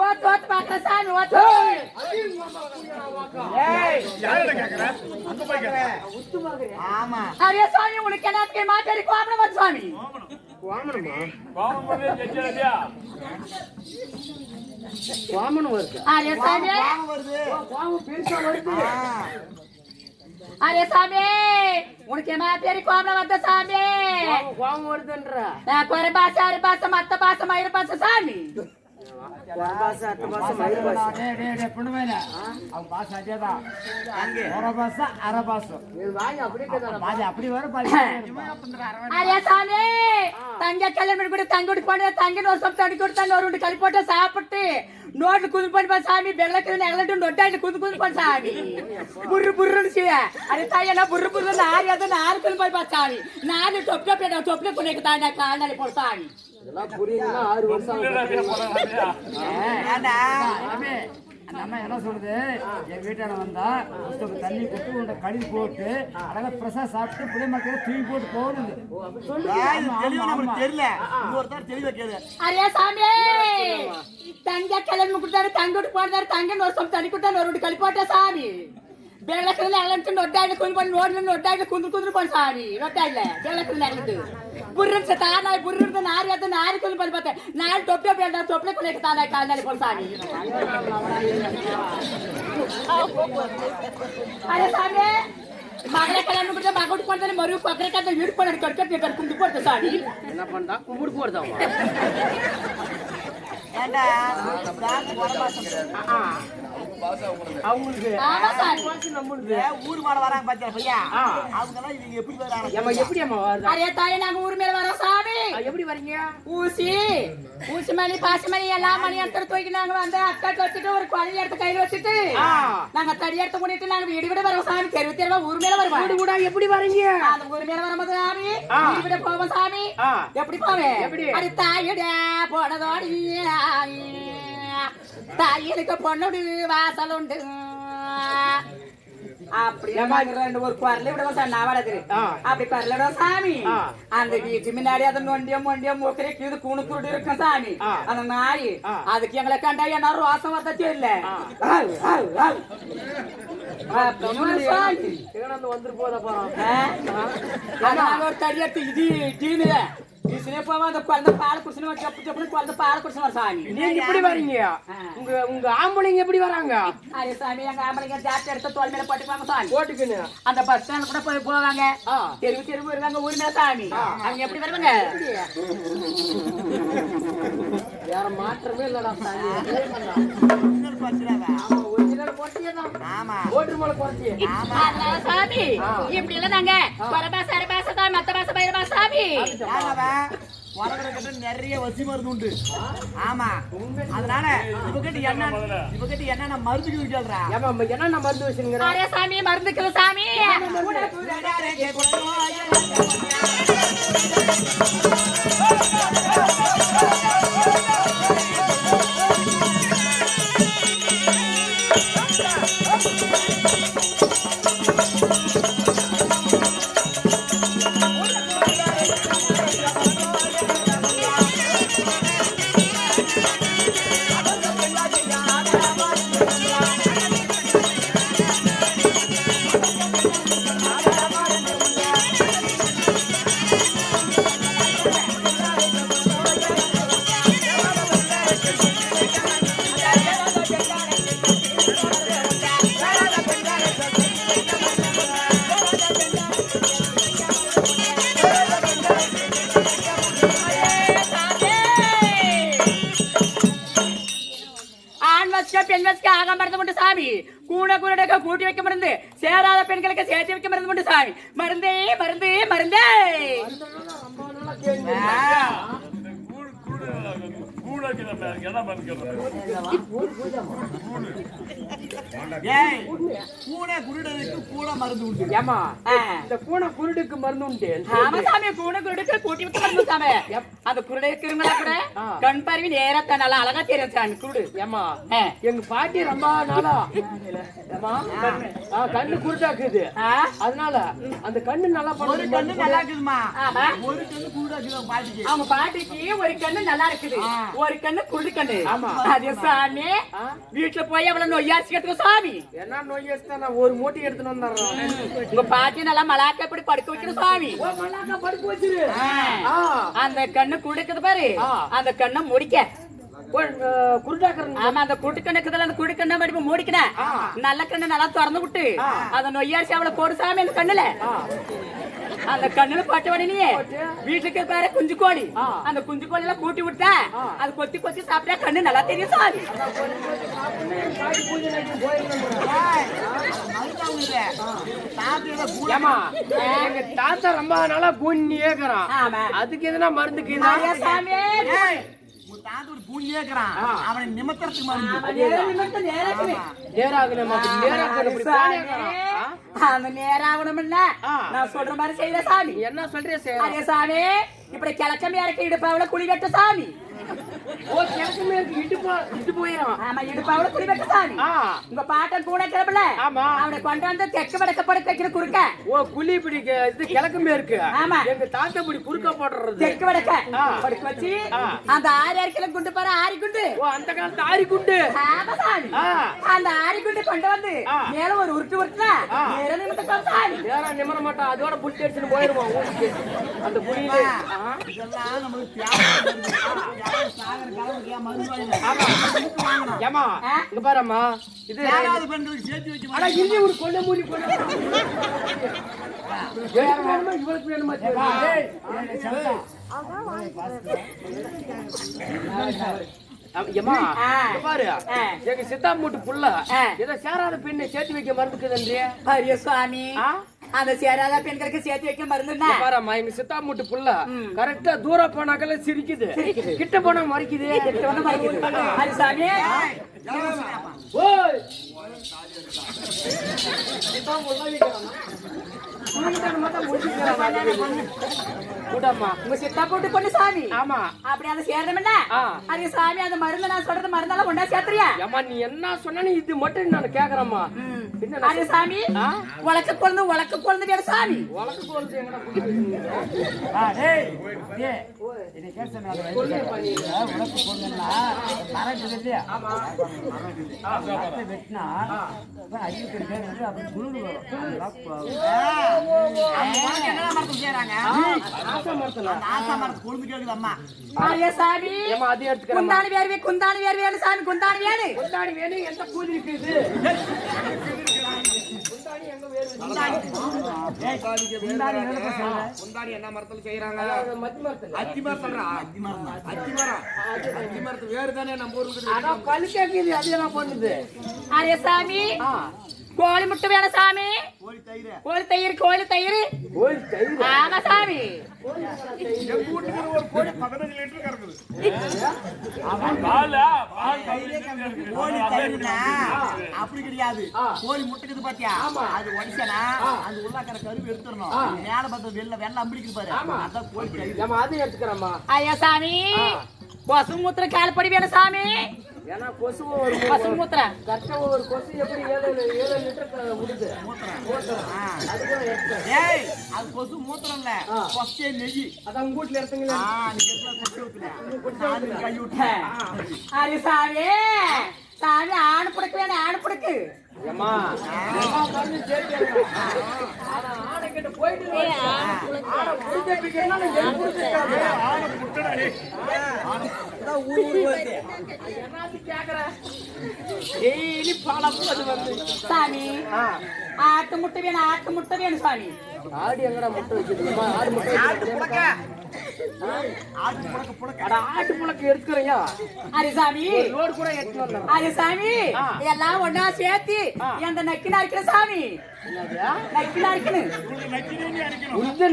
Speaker 3: ஓட் பாக்குற சாமி ஓட்
Speaker 2: ஆமா.
Speaker 3: அரே சாமி உனக்கு என்ன மாட்டேரி கோபமா சாமி
Speaker 2: வாமனம் வருது.
Speaker 3: அரே சாமி
Speaker 2: வருது.
Speaker 1: பெருசா வருது.
Speaker 3: அரே சாமி உனக்கு மாட்டேரி கோபமா வந்த சாமி
Speaker 2: கோபம் வருதுன்ற.
Speaker 3: நான் குறை பாச அரை பாச மத்த பாச மயிர பாச சாமி
Speaker 2: பாச அத்த பாச மயிர பாச. பொண்ணுவேல அவ பாச அதேதான். அங்க ஒரு பாச அரை பாச. இது வாங்க அப்படியே கேக்குறா. பாதி அப்படி வர பாதி.
Speaker 3: அரே சாமி தங்க கல்யாணம் கூட தங்கோடி போன தங்க ஒரு சப்த அடி கொடுத்தாங்க ஒரு கல் போட்டு சாப்பிட்டு நோட்ல குது பண்ணி சாமி வெள்ளக்கு நெகலட்டு நொட்டாயில குது பண்ண சாமி புர்ருன்னு செய்ய அரே தாயெல்லாம் புர்ரு நாரு குது பண்ணி சாமி நானு தொப்ல கொண்டு தாண்டா காணாலே போட சாமி
Speaker 2: இதெல்லாம் புரியணும்னா 6 வருஷம் ஏண்டா அந்த அம்மா என்ன சொல்லுது, என் வீட்டான வந்தா தண்ணி கொட்டு உண்ட கழுவி போட்டு அழகா பிரசா சாப்பிட்டு புளிய மக்கள் தூக்கி போட்டு போகுது. தெரியல இன்னொருத்தர் தெளிவா கேளு.
Speaker 3: அரே சாமி தங்க கல்யாணம் கொடுத்தாரு தங்கோட்டு போனாரு தங்க ஒரு சம் தண்ணி கொடுத்தாரு ஒரு கழி போட்ட சாமி ಬೆಳಕಲ್ಲಿ ಅಲ್ಲಂತ ನೊಡ್ಡಾಡಿ ಕುಂದು ಬಂದು ನೋಡಿ ನೊಡ್ಡಾಡಿ ಕುಂದ್ರು ಬಂದು ಸಾರಿ ನೊಡ್ಡಾಡ್ಲ ಬೆಳಕಲ್ಲಿ ಅಲ್ಲಂತ ಬುರ್ರನ್ ತಾನಾಯ್ ಬುರ್ರದ ನಾರಿ ಕುಂದು ಬಂದು ಬತ್ತೆ ನಾನು ತೊಪ್ಪೆ ಬೇಡ ತೊಪ್ಪೆ ಕೊನೆಗೆ ತಾನಾಯ್ ಕಾಲ್ನಲ್ಲಿ ಬಂದು ಸಾರಿ ಅರೆ ಸಾಮಿ ಮಗಳ ಕಲ್ಯಾಣ ಬಿಟ್ಟರೆ ಮಗ ಉಟ್ಕೊಂಡ್ರೆ ಮರು ಪಕ್ಕದ ಹಿಡ್ಕೊಂಡು ಕಟ್ಕೊಂಡು ಕುಂದು ಕೊಡ್ತೆ ಸಾರಿ
Speaker 2: என்ன பண்ணா கும்பிடு போடுதாமா
Speaker 3: ஏண்டா
Speaker 2: அவங்களுக்கு
Speaker 3: ஊர் மேல வராங்க பாத்தியா பையா அவங்க எல்லாம் இது எப்படி வராங்க எப்படி அம்மா வருது அரே தாயே நாங்க ஊர் மேல வரோம் சாமி
Speaker 2: எப்படி வரீங்க
Speaker 3: ஊசி மணி பாசி மணி எல்லாம் மணி எடுத்து தூக்கி நாங்க வந்து அக்கா வச்சுட்டு ஒரு குழந்தை எடுத்து கையில வச்சுட்டு நாங்க தடி எடுத்து பண்ணிட்டு நாங்க வீடு விட வரோம் சாமி தெருவு தெருவா ஊர் மேல வருவோம்
Speaker 2: வீடு கூட எப்படி வரீங்க
Speaker 3: அந்த ஊர் மேல வரும்போது சாமி வீடு விட போவோம் சாமி எப்படி போவேன்
Speaker 2: எப்படி
Speaker 3: அடி தாயடா போனதோடி தாயிலுக்கு பொண்ணுடு வாசல் உண்டு அப்படி ரெண்டு ஒரு குரல் விடுவோம் சார் நான் வளர்க்குது அப்படி குரல் விடுவோம் சாமி அந்த வீட்டு முன்னாடி அது நொண்டியம் மூக்கரை கீது கூணு குருடு இருக்கும் சாமி அந்த நாய் அதுக்கு எங்களை கண்டா என்ன ரோசம் வரத தெரியல
Speaker 2: வந்துட்டு போத போறோம்
Speaker 3: ஒரு தடி எடுத்து இது டீனு அந்த குழந்தை பால் குடிச்சு குழந்தை பால் குடிச்சு வர சாமி
Speaker 2: நீங்க எப்படி வரீங்க உங்க ஆம்பளைங்க எப்படி வராங்க
Speaker 3: அரே சாமி எங்க ஆம்பளைங்க ஜாஸ்தி எடுத்து தோல் மேல போட்டுப்பாங்க சாமி
Speaker 2: போட்டுக்குன்னு
Speaker 3: அந்த பஸ் ஸ்டாண்ட் கூட போய் போவாங்க தெருவு வருவாங்க ஊர் மேல சாமி அவங்க எப்படி வருவாங்க
Speaker 2: வேற மாற்றமே இல்லடா சாமி
Speaker 3: சாமி இப்படி எல்லாம் நாங்க பரபாச அரபாச தான் மத்த பாச பயிரபா சாமி
Speaker 2: நிறைய வசி மருந்து உண்டு ஆமா அதனால இவகிட்ட என்ன மருந்து கேள்றா என்ன மருந்து வச்சுங்க
Speaker 3: அரே சாமி மருந்துக்கு சாமி சாமி கூட கூட்டி வைக்க மருந்து சேராத பெண்களுக்கு சேர்த்து வைக்க மருந்து சாமி மருந்தே மருந்தே மருந்தே
Speaker 2: கூட பூனை குருடனுக்கு கூட மருந்து உண்டு.
Speaker 4: ஏமா இந்த பூனை குருடுக்கு மருந்து உண்டு.
Speaker 3: ஆமா சாமி, பூனை குருடுக்கு கூட்டி விட்டு மருந்து சாமி. அந்த குருடை இருக்கிறவங்களா கூட கண் பார்வை நேரா நல்லா அழகா தெரியும் சாமி குருடு.
Speaker 4: ஏமா எங்க பாட்டி ரொம்ப நாளா கண்ணு குருடாக்குது. அதனால அந்த கண்ணு நல்லா
Speaker 2: ஒரு கண்ணு நல்லா இருக்குதுமா.
Speaker 3: ஆமா,
Speaker 2: ஒரு கண்ணு குருடாக்குது பாட்டிக்கு.
Speaker 3: அவங்க பாட்டிக்கு ஒரு கண்ணு நல்லா இருக்குது, ஒரு கண்ணு குருடு கண்ணு.
Speaker 4: ஆமா.
Speaker 3: அதே சாமி வீட்டுல போய் அவ்வளவு நொய்யாச்சு கேட்டுக்கோ சாமி.
Speaker 4: என்ன நோய் எடுத்தா ஒரு மூட்டை எடுத்துன்னு வந்துடுறோம்.
Speaker 3: உங்க பாட்டி நல்லா மலாக்க எப்படி படுக்க வைக்கணும் சாமி.
Speaker 4: படுக்க வச்சிரு.
Speaker 3: அந்த கண்ணு குடுக்குது பாரு, அந்த கண்ணை முடிக்க
Speaker 4: குருடாக்குறேன்.
Speaker 3: ஆமா, அந்த குருட்டு கண்ணுக்குதுல அந்த குருட்டு கண்ணை மறுபடியும் மூடிக்கினேன். நல்ல கண்ணை நல்லா திறந்து விட்டு அந்த நொய்யாச்சு அவளை போடு சாமி அந்த கண்ணுல. அந்த கண்ணுல பட்ட உடனே வீட்டுக்கு பாரு குஞ்சு கோழி, அந்த குஞ்சு கோழி எல்லாம் கூட்டி விட்டா அது கொத்தி கொத்தி சாப்பிட்டா கண்ணு நல்லா தெரியும் சாமி.
Speaker 4: எங்க தாத்தா ரொம்ப நாளா கூண்ணி ஏக்குறான்.
Speaker 3: ஆமா,
Speaker 4: அதுக்கு எதுனா மருந்துக்கு
Speaker 3: சாமி
Speaker 2: அவனை நிமித்தத்துக்கு மருந்து.
Speaker 3: அந்த நேராகணும்ல நான் சொல்ற மாதிரி செய்யற சாமி.
Speaker 4: என்ன சொல்றிய
Speaker 3: அதே சாமி இப்படி கிழக்கமே இறக்கி இடுப்பாவில குழி வெட்ட சாமி.
Speaker 4: கிழக்குமே இட்டு போயிடும்.
Speaker 3: ஆமா, இடுப்பாவில குழி வெட்ட சாமி. உங்க பாட்டன் கூட கிளம்பல.
Speaker 4: ஆமா,
Speaker 3: அவனை கொண்டு வந்து தெற்கு வடக்க படுக்க வைக்கிற குறுக்க.
Speaker 4: ஓ குழி இப்படி இது கிழக்குமே இருக்கு.
Speaker 3: ஆமா,
Speaker 4: எங்க தாத்தா இப்படி குறுக்க போடுறது.
Speaker 3: தெற்கு வடக்க படுக்க வச்சு அந்த 6 கிலோ குண்டு பாரு, 6 குண்டு.
Speaker 4: ஓ அந்த காலத்து ஆரி குண்டு.
Speaker 3: ஆமா சாமி, அந்த 6 குண்டு கொண்டு வந்து மேல ஒரு உருட்டு உருட்டுனா நேரா நிமித்த சாமி.
Speaker 4: நேரா நிமிர மாட்டான், அதோட புடிச்சு அடிச்சுன்னு போயிருவான் ஊருக்கு. அந்த புளியில
Speaker 2: இதெல்லாம் நம்மளுக்கு தேவை.
Speaker 4: ஏமா இங்க பாரும்மா, இது
Speaker 2: யாராவது பெண்களுக்கு சேர்த்து வைக்க
Speaker 4: ஆனா இங்கே ஒரு கொல்ல மூடி கொண்டு இவளுக்கு வேணுமா? பாரு எங்க சித்தா மூட்டு புள்ள ஏதோ சேராத பெண்ணை சேர்த்து வைக்க மறந்துக்குது.
Speaker 3: ஹரிய சுவாமி, அந்த சேராத பெண்களுக்கு சேர்த்து வைக்க மருந்துன்னா
Speaker 4: பாரும்மா, எங்க சித்தா மூட்டு புள்ள கரெக்டா தூரம் போனாக்கல சிரிக்குது, கிட்ட போனா மறைக்குது.
Speaker 3: ஹரி சாமி உங்க சித்தா போட்டு பொண்ணு சாமி.
Speaker 4: ஆமா,
Speaker 3: அப்படி அதை சேரணும்ல. ஹரி சாமி அந்த மருந்து நான் சொல்றது மருந்தால கொண்டா சேர்த்துறியா?
Speaker 4: ஏமா நீ என்ன சொன்ன இது மட்டும் நான் கேக்குறேம்மா.
Speaker 3: ஹரி சாமி உலக்க குழந்தை வேற சாமி.
Speaker 4: உலக்கு குழந்தை எங்கடா
Speaker 3: குந்தாணி வேறு குந்தாணி வேறு சாமி, குந்தாணி வேறு
Speaker 4: குந்தாணி வேணும். எந்த கூலி இருக்குது? குந்தாணி என்ன மரத்துல செய்யறாங்க? அத்தி மரத்து வேறு தானே நம்ம ஊருக்கு. அதான் பல்லு கேக்குது, அது என்ன பண்ணுது?
Speaker 3: அரே சாமி கோழி முட்டை வேணும் சாமி. கோழி தயிர். ஆமா சாமி,
Speaker 2: அப்படி கிடையாது. கோழி முட்டைக்குது பாத்தியா, அது உடைச்சனா அது உள்ளாக்கிற கருவு எடுத்துடணும். மேல பார்த்து வெள்ள அம்பிடிக்கு பாரு, அதான் கோழி தயிர்.
Speaker 4: அதையும் எடுத்துக்கிறோம்மா.
Speaker 3: ஐயா சாமி பசு மூத்திர கால்படி வேணும் சாமி.
Speaker 4: ஏன்னா கொசு
Speaker 3: பசு மூத்திரம்
Speaker 4: கரெக்டா ஒரு கொசு எப்படி 7 லிட்டர் விடுது.
Speaker 2: அது கொசு மூத்திரம் இல்ல, கொசே நெய்.
Speaker 4: அதான் உங்க வீட்டுல எடுத்தீங்களா?
Speaker 3: அரே சாமி சாமி ஆணு புடுக்கு வேணும், ஆணு புடுக்கு. சாமி ஆட்டு முட்டை வேணும் சாமி.
Speaker 4: ஆடு எங்கடா முட்டை வைக்கிறதுமா? ஆடு முட்டை ஆட்டு புழக்க எடுத்துக்கிறீங்க.
Speaker 3: அரிசாமி
Speaker 4: லோடு கூட எடுத்துன்னு வந்தோம்.
Speaker 3: அரிசாமி எல்லாம் ஒன்னா சேர்த்து அந்த நக்கினா இருக்கிற சாமி. நக்கினா இருக்கணும்,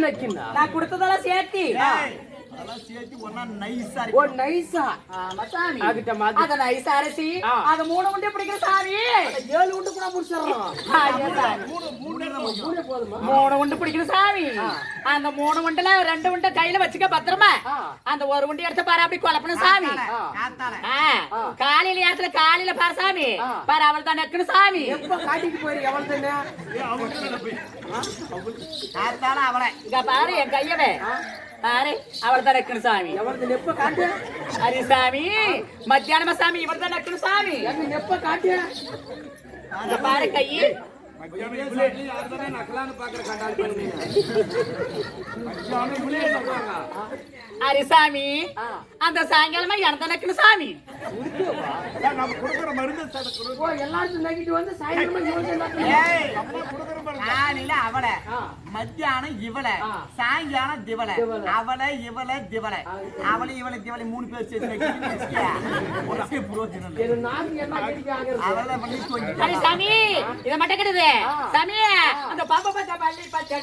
Speaker 4: நக்கினா
Speaker 3: நான் கொடுத்ததெல்லாம் சேர்த்து
Speaker 4: ஓ நைஸா
Speaker 3: ஆமா சாமி
Speaker 4: ஆகிட்ட மாதிரி
Speaker 3: அத நைஸ் அரிசி அத 3 உண்டை பிடிக்கிற சாமி
Speaker 4: 7 உண்டு கூட முடிச்சிடறோம். மூணே போதுமா?
Speaker 3: 3 உண்டு பிடிக்கிற சாமி அந்த 3 உண்டுல 2 உண்டை கையில வச்சுக்க பத்திரமா அந்த ஒரு உண்டை எடுத்து பாரு அப்படி குழப்பணும் சாமி காலையில இடத்துல காலையில பாரு சாமி பாரு அவள் தான் நெக்கணும் சாமி
Speaker 4: எப்ப காட்டிட்டு போயிரு எவன் தானே
Speaker 3: இங்க பாரு என் கையவே பாரு அவள் தான் நெக்கணும் சாமி
Speaker 4: எவன் எப்ப காட்டு
Speaker 3: ஹரி சாமி மத்தியானமா சாமி இவர் தான் நெக்கணும் சாமி
Speaker 4: எப்ப காட்டு
Speaker 3: இங்க பாரு கை ஹரிசாமி அந்த சாயங்காலமா இறந்த நக்கணும் சாமி
Speaker 4: ஓ எல்லாரும் நக்கிட்டு வந்து சாயந்தரமா
Speaker 5: காலையில அவளை மத்தியானம் இவளை சாயங்காலம் திவளை அவளை இவளை திவளை அவளை இவளை திவளை 3 பேர் சேர்த்து புரோஜனம் அவளை பண்ணி கொஞ்சம்
Speaker 3: ஹரிசாமி இத மட்டும் கிடையாது சாமி அந்த பாப்பா பச்சை பள்ளி பச்சை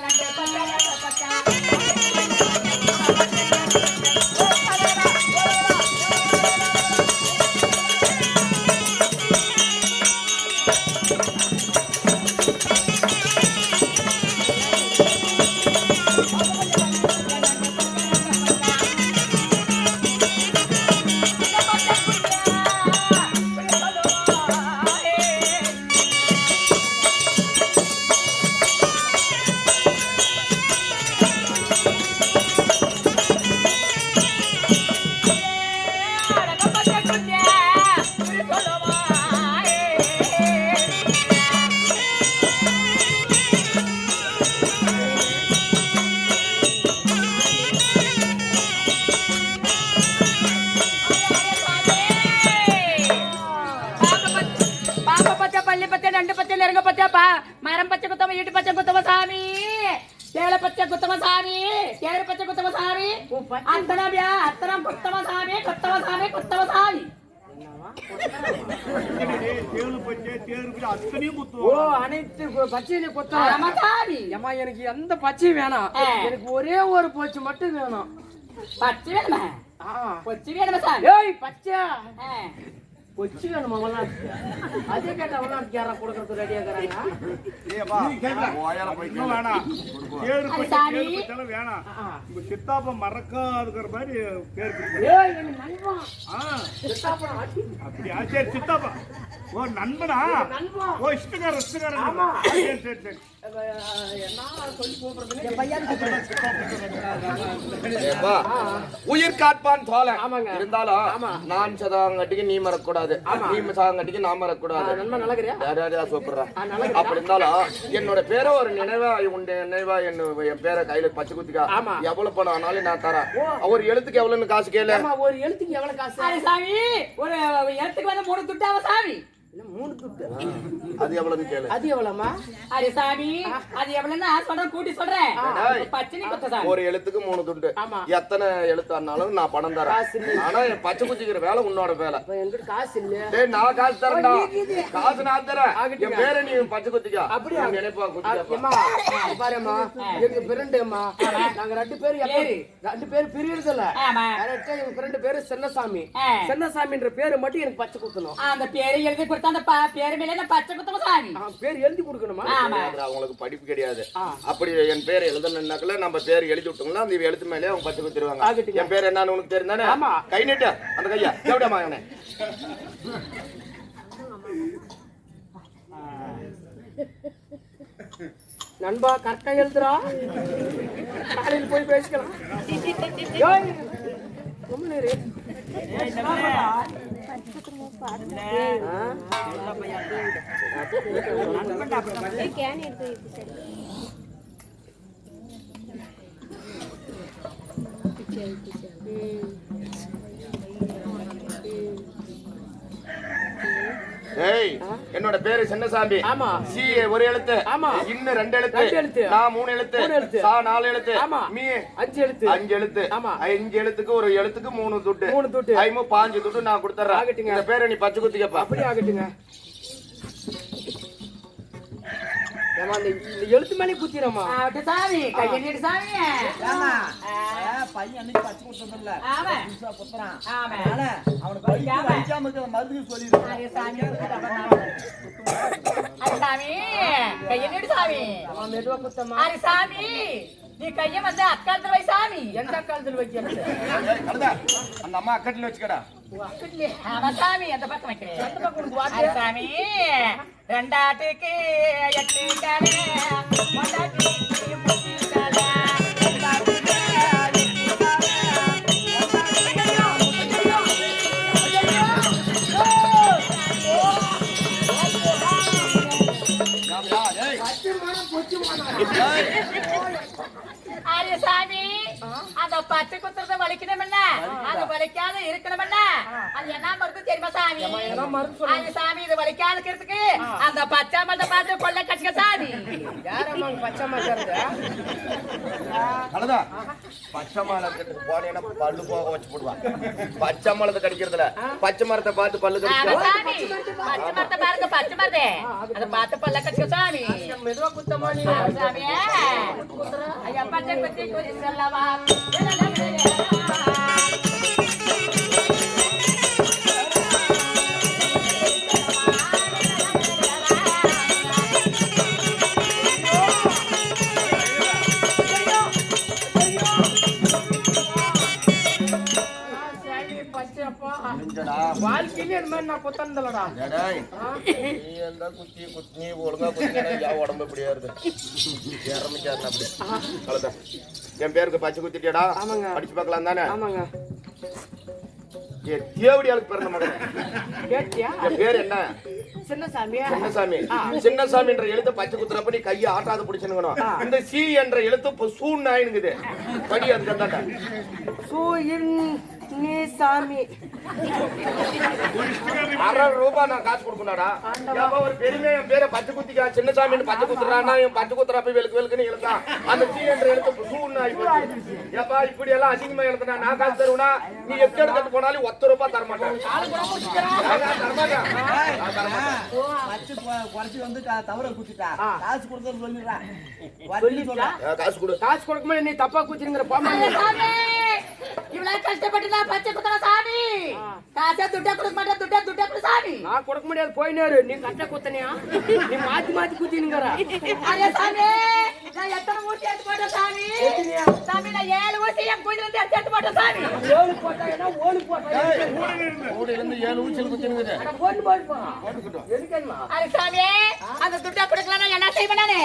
Speaker 3: மரம் பச்சை குத்தம ஈட்டு பச்சை குத்தம சாமி தேள பச்சை குத்தம சாமி தேரு பச்சை குத்தம சாமி அந்தனபியா அத்தனம் குத்தம சாமி குத்தம சாமி குத்தம சாமி
Speaker 4: ஓ அனைத்து பச்சையில கொத்தா
Speaker 3: சாமி
Speaker 4: ஏமா எனக்கு எந்த பச்சையும் வேணாம் எனக்கு ஒரே ஒரு போச்சு மட்டும் வேணும்
Speaker 3: பச்சை வேணுமா பச்சை வேணுமா சாமி
Speaker 4: ஏய் பச்சை கொச்சி வேணுமா விளாட்டு அதே கேட்டா விளாட்டு யாரா கொடுக்கறது ரெடியா
Speaker 1: சித்தாப்ப மறக்காதுக்கிற மாதிரி பேர் அப்படியா சரி சித்தாப்பா ஓ நண்பனா ஓ இஷ்டக்கார சரி சரி சரி
Speaker 2: உயிர் காட்பான் தோழன் இருந்தாலும் நான் சதாங்கட்டிக்கு நீ மறக்கூடாது நீ சதாங்கட்டிக்கு நான் மறக்கூடாது சூப்பரா அப்படி இருந்தாலும் என்னோட பேரை ஒரு நினைவா உண்டு நினைவா என் பேரை கையில பச்சை குத்திக்கா எவ்வளவு பணம் ஆனாலும் நான் தரேன் ஒரு எழுத்துக்கு எவ்வளவுன்னு காசு கேளு
Speaker 4: ஒரு எழுத்துக்கு எவ்வளவு காசு
Speaker 3: சாமி ஒரு எழுத்துக்கு வந்து 3 துட்டாவ சாமி
Speaker 4: 3 துட்டு
Speaker 2: அது எவ்வளவு கேளு
Speaker 4: அது எவ்வளவுமா
Speaker 3: அரே சாமி அது எவ்வளவுன்னா சொல்றேன் கூட்டி சொல்றேன் பச்சை குத்த சாமி
Speaker 2: ஒரு எழுத்துக்கு 3 துண்டு எத்தனை எழுத்தானாலும் நான் பணம் தரேன் ஆனா என் பச்சை குத்திக்கிற வேலை உன்னோட வேலை
Speaker 4: என்கிட்ட காசு இல்ல
Speaker 2: டேய் நான் காசு தரேன்டா காசு நான் தரேன் என் பேரை நீ பச்சை குத்திக்கா
Speaker 4: அப்படியே
Speaker 2: நினைப்பா குத்திக்கா
Speaker 4: அம்மா பாரும்மா எங்க ஃப்ரெண்டுமா நாங்க 2 பேர் பிரியறது இல்ல கரெக்ட்டா எங்க ஃப்ரெண்ட் பேரு சென்னசாமி சென்னசாமின்ற பேரு மட்டும் எனக்கு பச்சை குத்தணும்
Speaker 3: அந்த பேரை எழுதி கொடுத்தா அந்த பேரு மேல பச்சை குத்தம சாமி
Speaker 4: பேர் எழுதி கொடுக்கணுமா
Speaker 2: அவங்களுக்கு படிப்பு கிடையாது அப்படி என் பேர் எழுதணும்னாக்கல நம்ம பேர் எழுதி விட்டோம்னா அந்த எழுத்து மேலே அவங்க பச்சை குத்திடுவாங்க என் பேர் என்னன்னு உனக்கு தெரிந்தானே கை நீட்ட அந்த கையா எப்படியாமா அவனே
Speaker 4: நண்பா கரெக்டா எழுதுறா காலையில் போய் பேசிக்கலாம் ரொம்ப நேரம்
Speaker 2: ஏய் என்னோட பேரு சின்னசாமி
Speaker 4: ஆமா
Speaker 2: சி ஒரு எழுத்து
Speaker 4: ஆமா
Speaker 2: இன்னும் 2 எழுத்து நான் 3 எழுத்து சா 4 எழுத்து மீ 5 எழுத்து ஆமா 5 எழுத்துக்கு ஒரு எழுத்துக்கு 3 துட்டு 5 துட்டு நான் கொடுத்துறேன் இந்த பேரை நீ பச்சை குத்திக்கப்பா
Speaker 4: அப்படியே ஆகட்டுங்க ஏமா இந்த எழுத்து மேலே குத்திரமா
Speaker 3: சாமி கையை நீட்டு சாமி
Speaker 5: பையன் அன்னைக்கு பச்சை கொடுத்ததில்ல
Speaker 3: ஆமா
Speaker 5: புதுசா குத்துறான்
Speaker 3: ஆமா
Speaker 5: அதனால அவனுக்கு வைக்காம இருக்கிற மருந்து சொல்லிடுறேன்
Speaker 3: அரே சாமி அரே சாமி கையை நீடு சாமி
Speaker 4: மெதுவா குத்தம்மா.
Speaker 3: அரே சாமி நீ கையை வந்து அக்காலத்துல வை சாமி
Speaker 4: எந்த காலத்துல வைக்கிறது?
Speaker 2: கழுத அந்த அம்மா அக்கட்டில வச்சுக்கடா.
Speaker 3: ஆமா சாமி அந்த பக்கம் வைக்கிறேன் அரே சாமி ரெண்டாட்டுக்கு 8 கடை ஒண்டாட்டுக்கு 10 கடை அரே சாமி அந்த பச்சை குத்துறத வலிக்கணும்னா அது வலிக்காத இருக்கணும்னா அது என்ன மருந்து தெரியுமா சாமி அரே சாமி இது வலிக்காத இருக்கிறதுக்கு அந்த பச்சை மருந்தை பார்த்து கொள்ள கட்டுங்க சாமி
Speaker 4: யாரம்மா பச்சை மச்சாருங்க?
Speaker 2: கழுதா பச்சை மரத்துக்கு போனேன்னா பல்லு போக வச்சு போடுவான். பச்சை மரத்தை கடிக்கிறதுல பச்சை மரத்தை பார்த்து பல்லு
Speaker 3: ஆமா
Speaker 2: கடிச்சா
Speaker 3: சாமி பச்சை மரத்தை பாருங்க பச்சை மரத்தை அதை பார்த்து கொள்ள கட்டுங்க சாமி
Speaker 4: மெதுவா குத்தம்மா நீ.
Speaker 3: சாமி ஐயா பச்சை குத்தி குத்தி சொல்லவா
Speaker 4: வாழ்க்கையிலே இந்த மாதிரி நான் குத்தந்தலடா.
Speaker 2: டேய், நீ எல்லாம் நீ ஒழுங்கா குத்தினா என் உடம்பு இப்படியா இருக்கு. இறமிக்காருன்னு அப்படி. கழுதை. என் பேருக்கு பச்சை குத்திட்டியாடா?
Speaker 4: ஆமாங்க.
Speaker 2: அடிச்சு பார்க்கலாம் தானே?
Speaker 4: ஆமாங்க.
Speaker 2: தேவடியாளுக்கு பிறந்த மகன்.
Speaker 4: கேட்டியா?
Speaker 2: என் பேர் என்ன?
Speaker 4: சின்னசாமி.
Speaker 2: சின்னசாமி. சின்னசாமி என்ற எழுத்து பச்சை குத்துறப்ப நீ கையை ஆட்டாத பிடிச்சுக்கணும். இந்த சி என்ற எழுத்து சூன் ஆயினுக்குது. படி அதுக்கு தாண்டா.
Speaker 4: நீ சாமி.
Speaker 2: 60 ரூபாய் நான் காசு கொடுக்கணும்டா. ஏப்பா ஒரு பெருமை என் பேரை பச்சை குத்திக்கா சின்னசாமின்னு பச்சை குத்துறான்னா என் பச்சை குத்துறப்ப வெளுக்குன்னு எழுத்தான். அந்த சி என்ற எழுத்து சூன் ஆகி போச்சு. ஏப்பா இப்படி எல்லாம் அசிங்கமா எழுதுனா நான் காசு தருவேனா? நீ எப்படி எடுத்துட்டு போனாலும் 10 ரூபாய் தரமாட்டேன்.
Speaker 5: குறைச்சி வந்து தவற குத்திட்டா காசு கொடுத்தது சொல்லிடுறா
Speaker 2: காசு கொடு.
Speaker 4: காசு கொடுக்கும்போது நீ தப்பா குத்திருங்கிற பாமா.
Speaker 3: சாமி இவ்வளவு கஷ்டப்பட்டு நான் பச்சை குத்துறேன் சாமி காசை துட்டா கொடுக்க மாட்டேன் துட்டா கொடு சாமி
Speaker 4: நான் கொடுக்க முடியாது போயினாரு. நீ கட்ட குத்தனியா? நீ மாத்தி மாத்தி குத்தினுங்கற.
Speaker 3: அரே சாமி நான் எத்தனை ஊசி எடுத்து போட்டேன் சாமி சாமி நான் 7 ஊசி என் குயில இருந்து எடுத்து போட்டேன் சாமி
Speaker 4: ஓடு போட்டாயனா ஓடு போட்டாய்.
Speaker 2: ஊர்ல இருந்து 7 ஊச்சல் குத்தினுக்குது.
Speaker 4: அட ஓடு போடுப்பா. எதுக்குமா?
Speaker 3: அரே சாமி அந்த துட்டா கொடுக்கலனா என்ன செய்வேன் நானே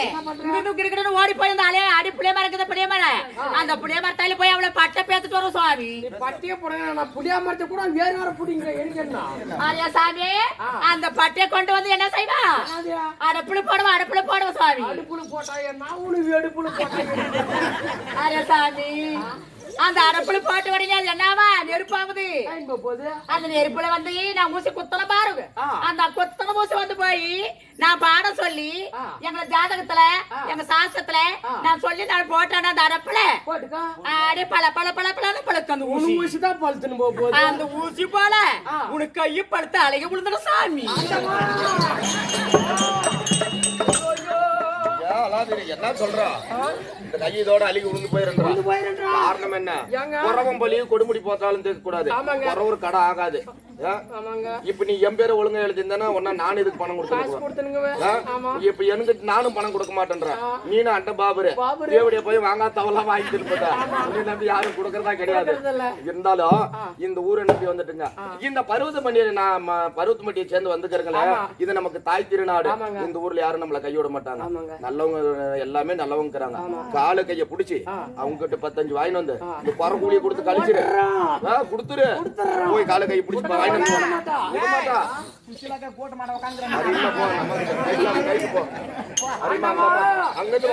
Speaker 3: இங்க கிரிக்கெட்னு ஓடி போய் அந்த அலே அடி புளிய மரக்குது புளிய மரம் அந்த புளிய மரத்தால போய் அவளை பட்டை பேத்துட்டு வரோம் சாமி.
Speaker 4: நீ பட்டியே போடுங்க. நான் புடியா மரத்தை கூட வேற வேற புடிங்க. எதுக்குன்னா?
Speaker 3: அரே சாமி அந்த பட்டையை கொண்டு வந்து என்ன செய்வா அடுப்புல போடுவோம் சாமி
Speaker 4: அடுப்புல போட்டாயே நான் உனக்கு அடுப்புல போட்டாயே.
Speaker 3: அரே சாமி அந்த அடுப்புல போட்டு வரீங்க அது என்னவா நெருப்பாகுது
Speaker 4: எங்க போகுது?
Speaker 3: அந்த நெருப்புல வந்து நான் ஊசி குத்தல பாருங்க அந்த குத்தன ஊசி வந்து போய் நான் பாடம் சொல்லி எங்க ஜாதகத்துல எங்க சாஸ்திரத்துல நான் சொல்லி நான் போட்டேன் அந்த அடுப்புல
Speaker 4: போட்டுக்கா.
Speaker 3: அடி பல பழக்கு அந்த ஊசி
Speaker 4: ஊசி தான் பழுத்துன்னு போகுது.
Speaker 3: அந்த ஊசி போல உனக்கு கையை படுத்து அழகி விழுந்துடும் சாமி.
Speaker 2: என்ன சொல்றா? இந்த கை இதோட அழுகி விழுந்து போயிருந்தா காரணம் என்ன? குறவம் பலி கொடுமுடி போட்டாலும் தேக்க கூடாது. ஒரு கடை ஆகாது. இப்ப நீ என் பேரை ஒழுங்கா எழுதிருந்தா உன்ன நான் இதுக்கு பணம் கொடுத்துருக்கேன். இப்ப எனக்கு நானும் பணம் கொடுக்க மாட்டேன்றேன். நீனும் அண்ட பாபுரு தேவடிய போய் வாங்காத தவலாம் வாங்கிட்டு இருப்பா. நம்பி யாரும் கொடுக்கறதா கிடையாது. இருந்தாலும் இந்த ஊரை நம்பி வந்துட்டுங்க. இந்த பருவதமணியை நான் பருவதமட்டியை சேர்ந்து வந்துக்கிறேங்களே இது நமக்கு தாய் திருநாடு. இந்த ஊர்ல யாரும் நம்மள கையோட மாட்டாங்க. நல்லவங்க எல்லாமே நல்லவங்க இருக்கிறாங்க. காலு கைய புடிச்சு அவங்க கிட்ட 15 வாங்கிட்டு வந்து இந்த குறை கூலியை கொடுத்து கழிச்சிரு கொடுத்துரு. போய் கால கையை புடிச்சு வாங்கிட்டு
Speaker 5: போட்டு மாட்ட உட்காந்துறேன்
Speaker 2: அங்கிட்டு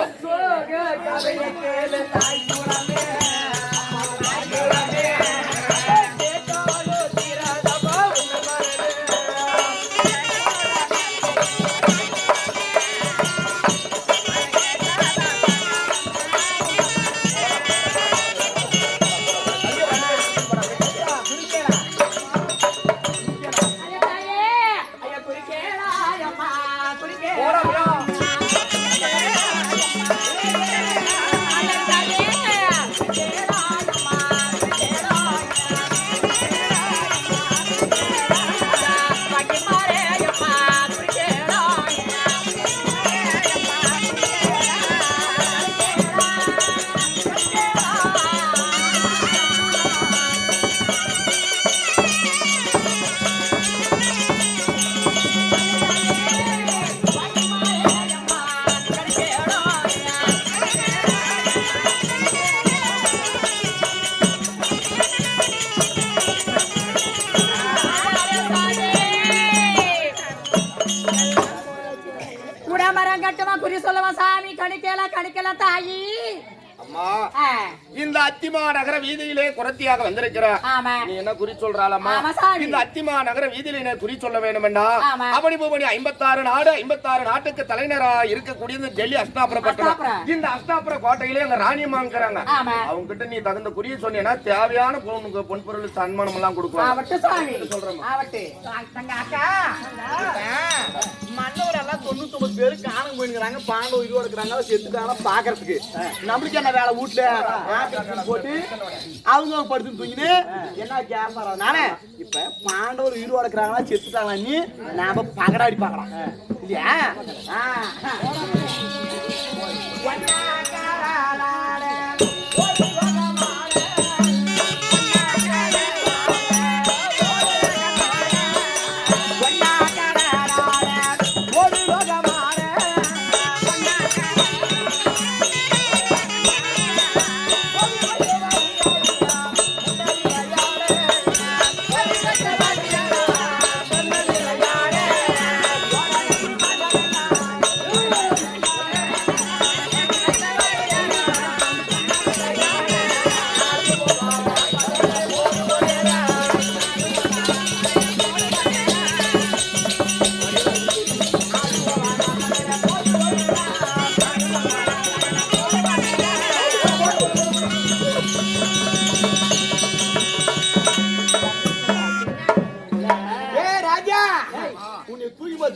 Speaker 3: சொல்லலாம் தாயி.
Speaker 2: அம்மா இந்த அத்திமா நகர வீதியிலே குரத்தியாக வந்திருக்கிற
Speaker 3: ஆமா.
Speaker 2: நீ என்ன குறி சொல்றாளம்மா?
Speaker 3: ஆமா சாமி.
Speaker 2: இந்த அத்திமா நகர வீதியில என்ன குறி சொல்ல வேண்டுமெண்டா
Speaker 3: ஆமா.
Speaker 2: அவனி பூபணி 56 நாடு 56 நாட்டுக்கு தலைநரா இருக்கக்கூடிய இந்த டெல்லி அஸ்தாபுர பட்டணம். இந்த அஸ்தாபுர கோட்டையிலே அங்க ராணியம்மாங்கிறாங்க.
Speaker 3: ஆமா.
Speaker 2: அவங்க கிட்ட நீ தகுந்த குறிய சொன்னீங்கன்னா தேவையான பொன்பொருள் சன்மானம் எல்லாம் கொடுக்குவாங்க.
Speaker 3: ஆவட்டு சாமி.
Speaker 2: சொல்றேன்.
Speaker 3: ஆவட்டு.
Speaker 5: அக்கா மன்னவர் எல்லாம் 99 பேரு காணாம போயிருக்காங்க. பாண்டவர் உயிரோட இருக்கிறாங்க, செத்துட்டாங்க பாக்குறதுக்கு. நம்மளுக்கு என்ன வேலை? வீட்டுல போட்டு அவங்க படுத்து தூங்கினு என்ன கேட்பாரு. இப்ப பாண்டவர் உயிரோட இருக்கிறாங்களா செத்துட்டாங்களா நீ நாம பகடாடி பாக்கலாம் இல்லையா?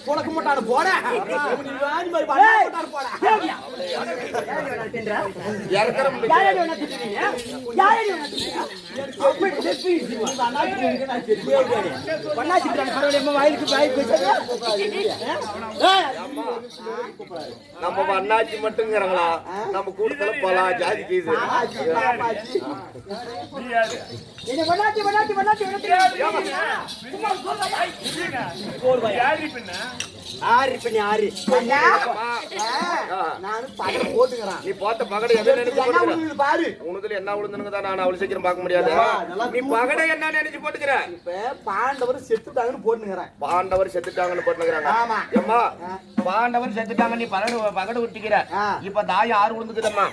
Speaker 5: போடக்க மாட்டாரு போட
Speaker 2: நம்ம அண்ணாச்சி மட்டுங்கிறாங்களா? நம்ம கூட்டத்துல பல ஜாதி கேது நீ பார்த்த பகடை எதை நினைச்சு பாரு. உனதுல என்ன விழுந்துனுங்க தான் நான் அவ்வளவு சீக்கிரம் பார்க்க முடியாது. நீ பகடை என்ன நினைச்சு போட்டுக்கிற?
Speaker 5: பாண்டவர் செத்துட்டாங்கன்னு போட்டுங்கிறேன்.
Speaker 2: பாண்டவர் செத்துட்டாங்கன்னு போட்டுக்கிறாங்க. அம்மா பாண்டவர் செத்துட்டாங்க, நீ பகடை விட்டுக்கிற. இப்ப தாய் ஆறு விழுந்துக்குதம்மா.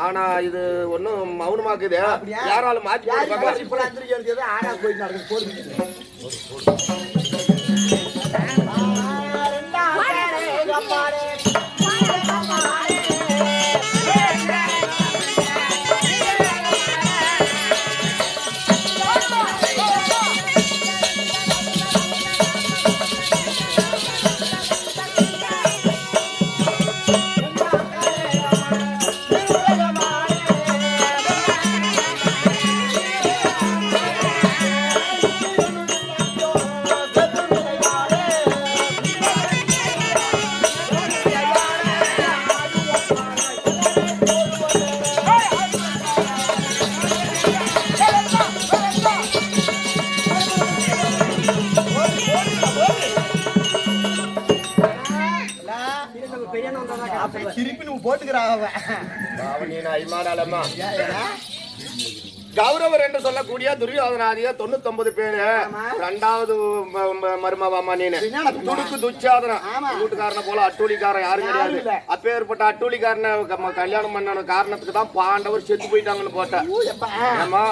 Speaker 2: ஆனா இது ஒண்ணும் மௌனமாக்குது. யாராலும் மாத்தி
Speaker 5: ஆனா போயிட்டு நடக்குது போட்டு திருப்பி நீ போட்டுக்கிறாங்க.
Speaker 2: கௌரவர் என்று சொல்லக்கூடிய துரியோதனாதிய 99 பேரு. ரெண்டாவது மருமவாமா நீனு துடுக்கு துச்சாதன வீட்டுக்காரனை போல அட்டூழிக்காரன் யாரும் கிடையாது. அப்பேற்பட்ட அட்டூழிக்காரனை கல்யாணம் பண்ண காரணத்துக்கு தான் பாண்டவர் செத்து போயிட்டாங்கன்னு போட்ட. ஆமா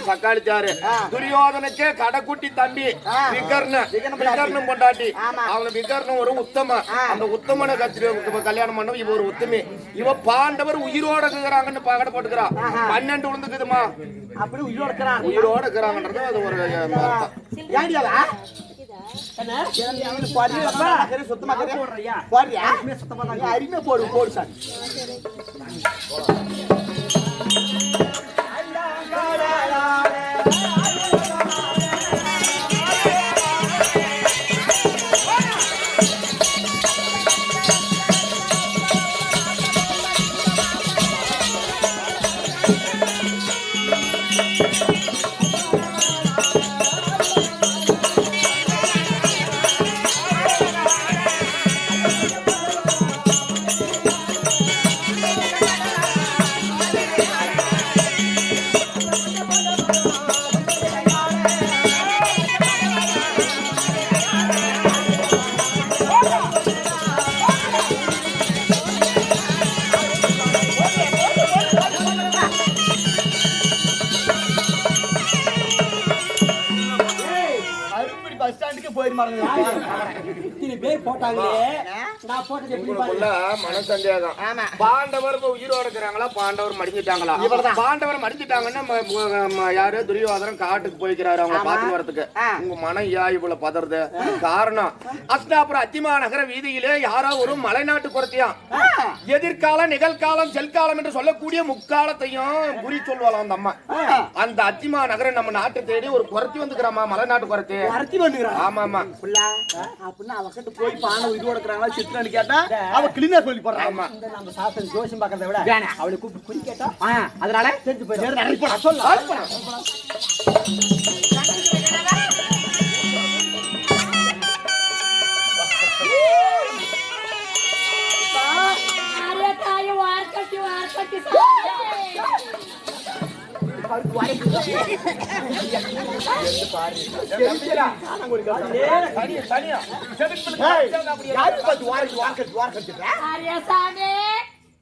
Speaker 2: சக்காளிச்சாரு துரியோதனுக்கே கடைக்குட்டி தம்பி விகர்ணம் கொண்டாட்டி. அவங்க விகர்ணம் ஒரு உத்தம. அந்த உத்தமனை கல்யாணம் பண்ண இவ ஒரு உத்தமி. இவ பாண்டவர் உயிரோட இருக்கிறாங்கன்னு பகடை போட்டுக்கிறான். 12 விழுந்துக்குதுமா.
Speaker 5: அப்படி உயிரோட இருக்கிறாங்க.
Speaker 2: உயிரோட இருக்கிறாங்கன்றது அது ஒரு
Speaker 5: அருமையா போடு போடு சார். தெரியுமா இத்தனை பேர் போட்டாங்களே நான் போட்டது எப்படி
Speaker 2: உங்களுக்குள்ள மனசந்தேகம்.
Speaker 5: ஆமா.
Speaker 2: பாண்டவர் இப்ப உயிரோட இருக்கிறாங்களா, பாண்டவர் மடிஞ்சிட்டாங்களா? பாண்டவர் மடிஞ்சிட்டாங்கன்னா யாரு துரியோதனன் காட்டுக்கு போய்க்கிறாரு அவங்க பாத்துட்டு வரதுக்கு. உங்க மனம் ஏன் இவ்வளவு பதறது? காரணம் அஸ்தாபுர அத்திமா நகர வீதியிலே யாரோ ஒரு மலைநாட்டு குறத்தியாம் எதிர்காலம் நிகழ்காலம் செல்காலம் என்று சொல்லக்கூடிய முக்காலத்தையும் குறி சொல்லுவாளாம் அந்த அம்மா. அந்த அத்திமா நகரம் நம்ம நாட்டை தேடி ஒரு குறத்தி வந்துக்கிறாமா, மலைநாட்டு குறத்தி. ஆமா ஆமா.
Speaker 5: அப்படின்னா அவகிட்ட போய் பானை உயிரோட இருக்கிறாங்களா சித்ரான்னு கேட்டா அவ கிளீனா சொல்லி போடுறான். நம்ம சாஸ்திரம் ஜோசியம் பாக்கிறத விட அவளை கூப்பிட்டு குறி கேட்டா அதனால தெரிஞ்சு போய் சொல்ல.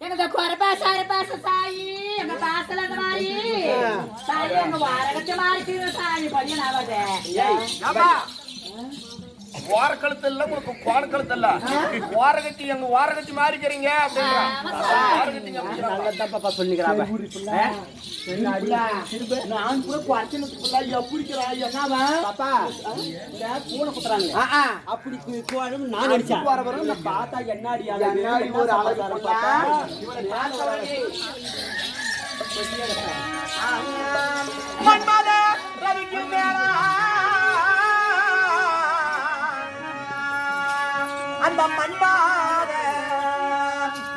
Speaker 3: எங்க குறைபாச அரைபாச சாயி எங்க பாசல மாறி சாயி எங்க வாரகத்தை மாறி சாயி பையன் ஆகாத
Speaker 2: வாரக்கழுத்து இல்ல உங்களுக்கு கோரக்கழுத்து இல்ல வாரகத்தி எங்க வாரகத்தி மாறிக்கிறீங்க
Speaker 5: நல்லதப்பா சொல்லிக்கிறாங்க. நான் கூட குறைச்சலுக்குள்ள எப்படிக்கிறா என்னவா பாப்பா பூனை குத்துறாங்க அப்படி நான் நினைச்சேன் வர பார்த்தா என்னாடி ஒரு அழகு அந்த மண்பாத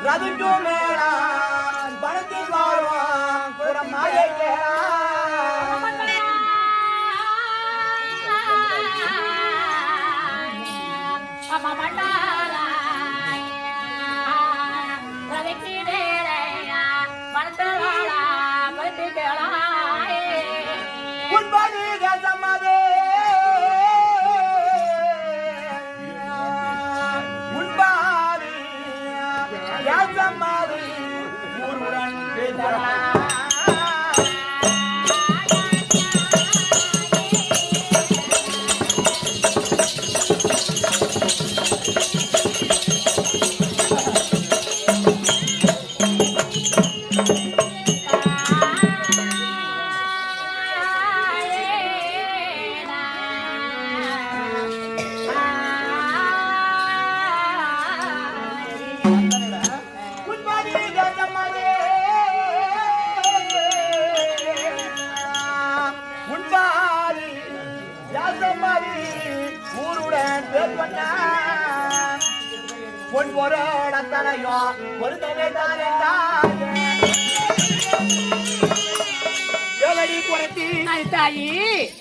Speaker 5: ரவிக்கு மேலா பணத்தில் வாழ்வான் புறமாயே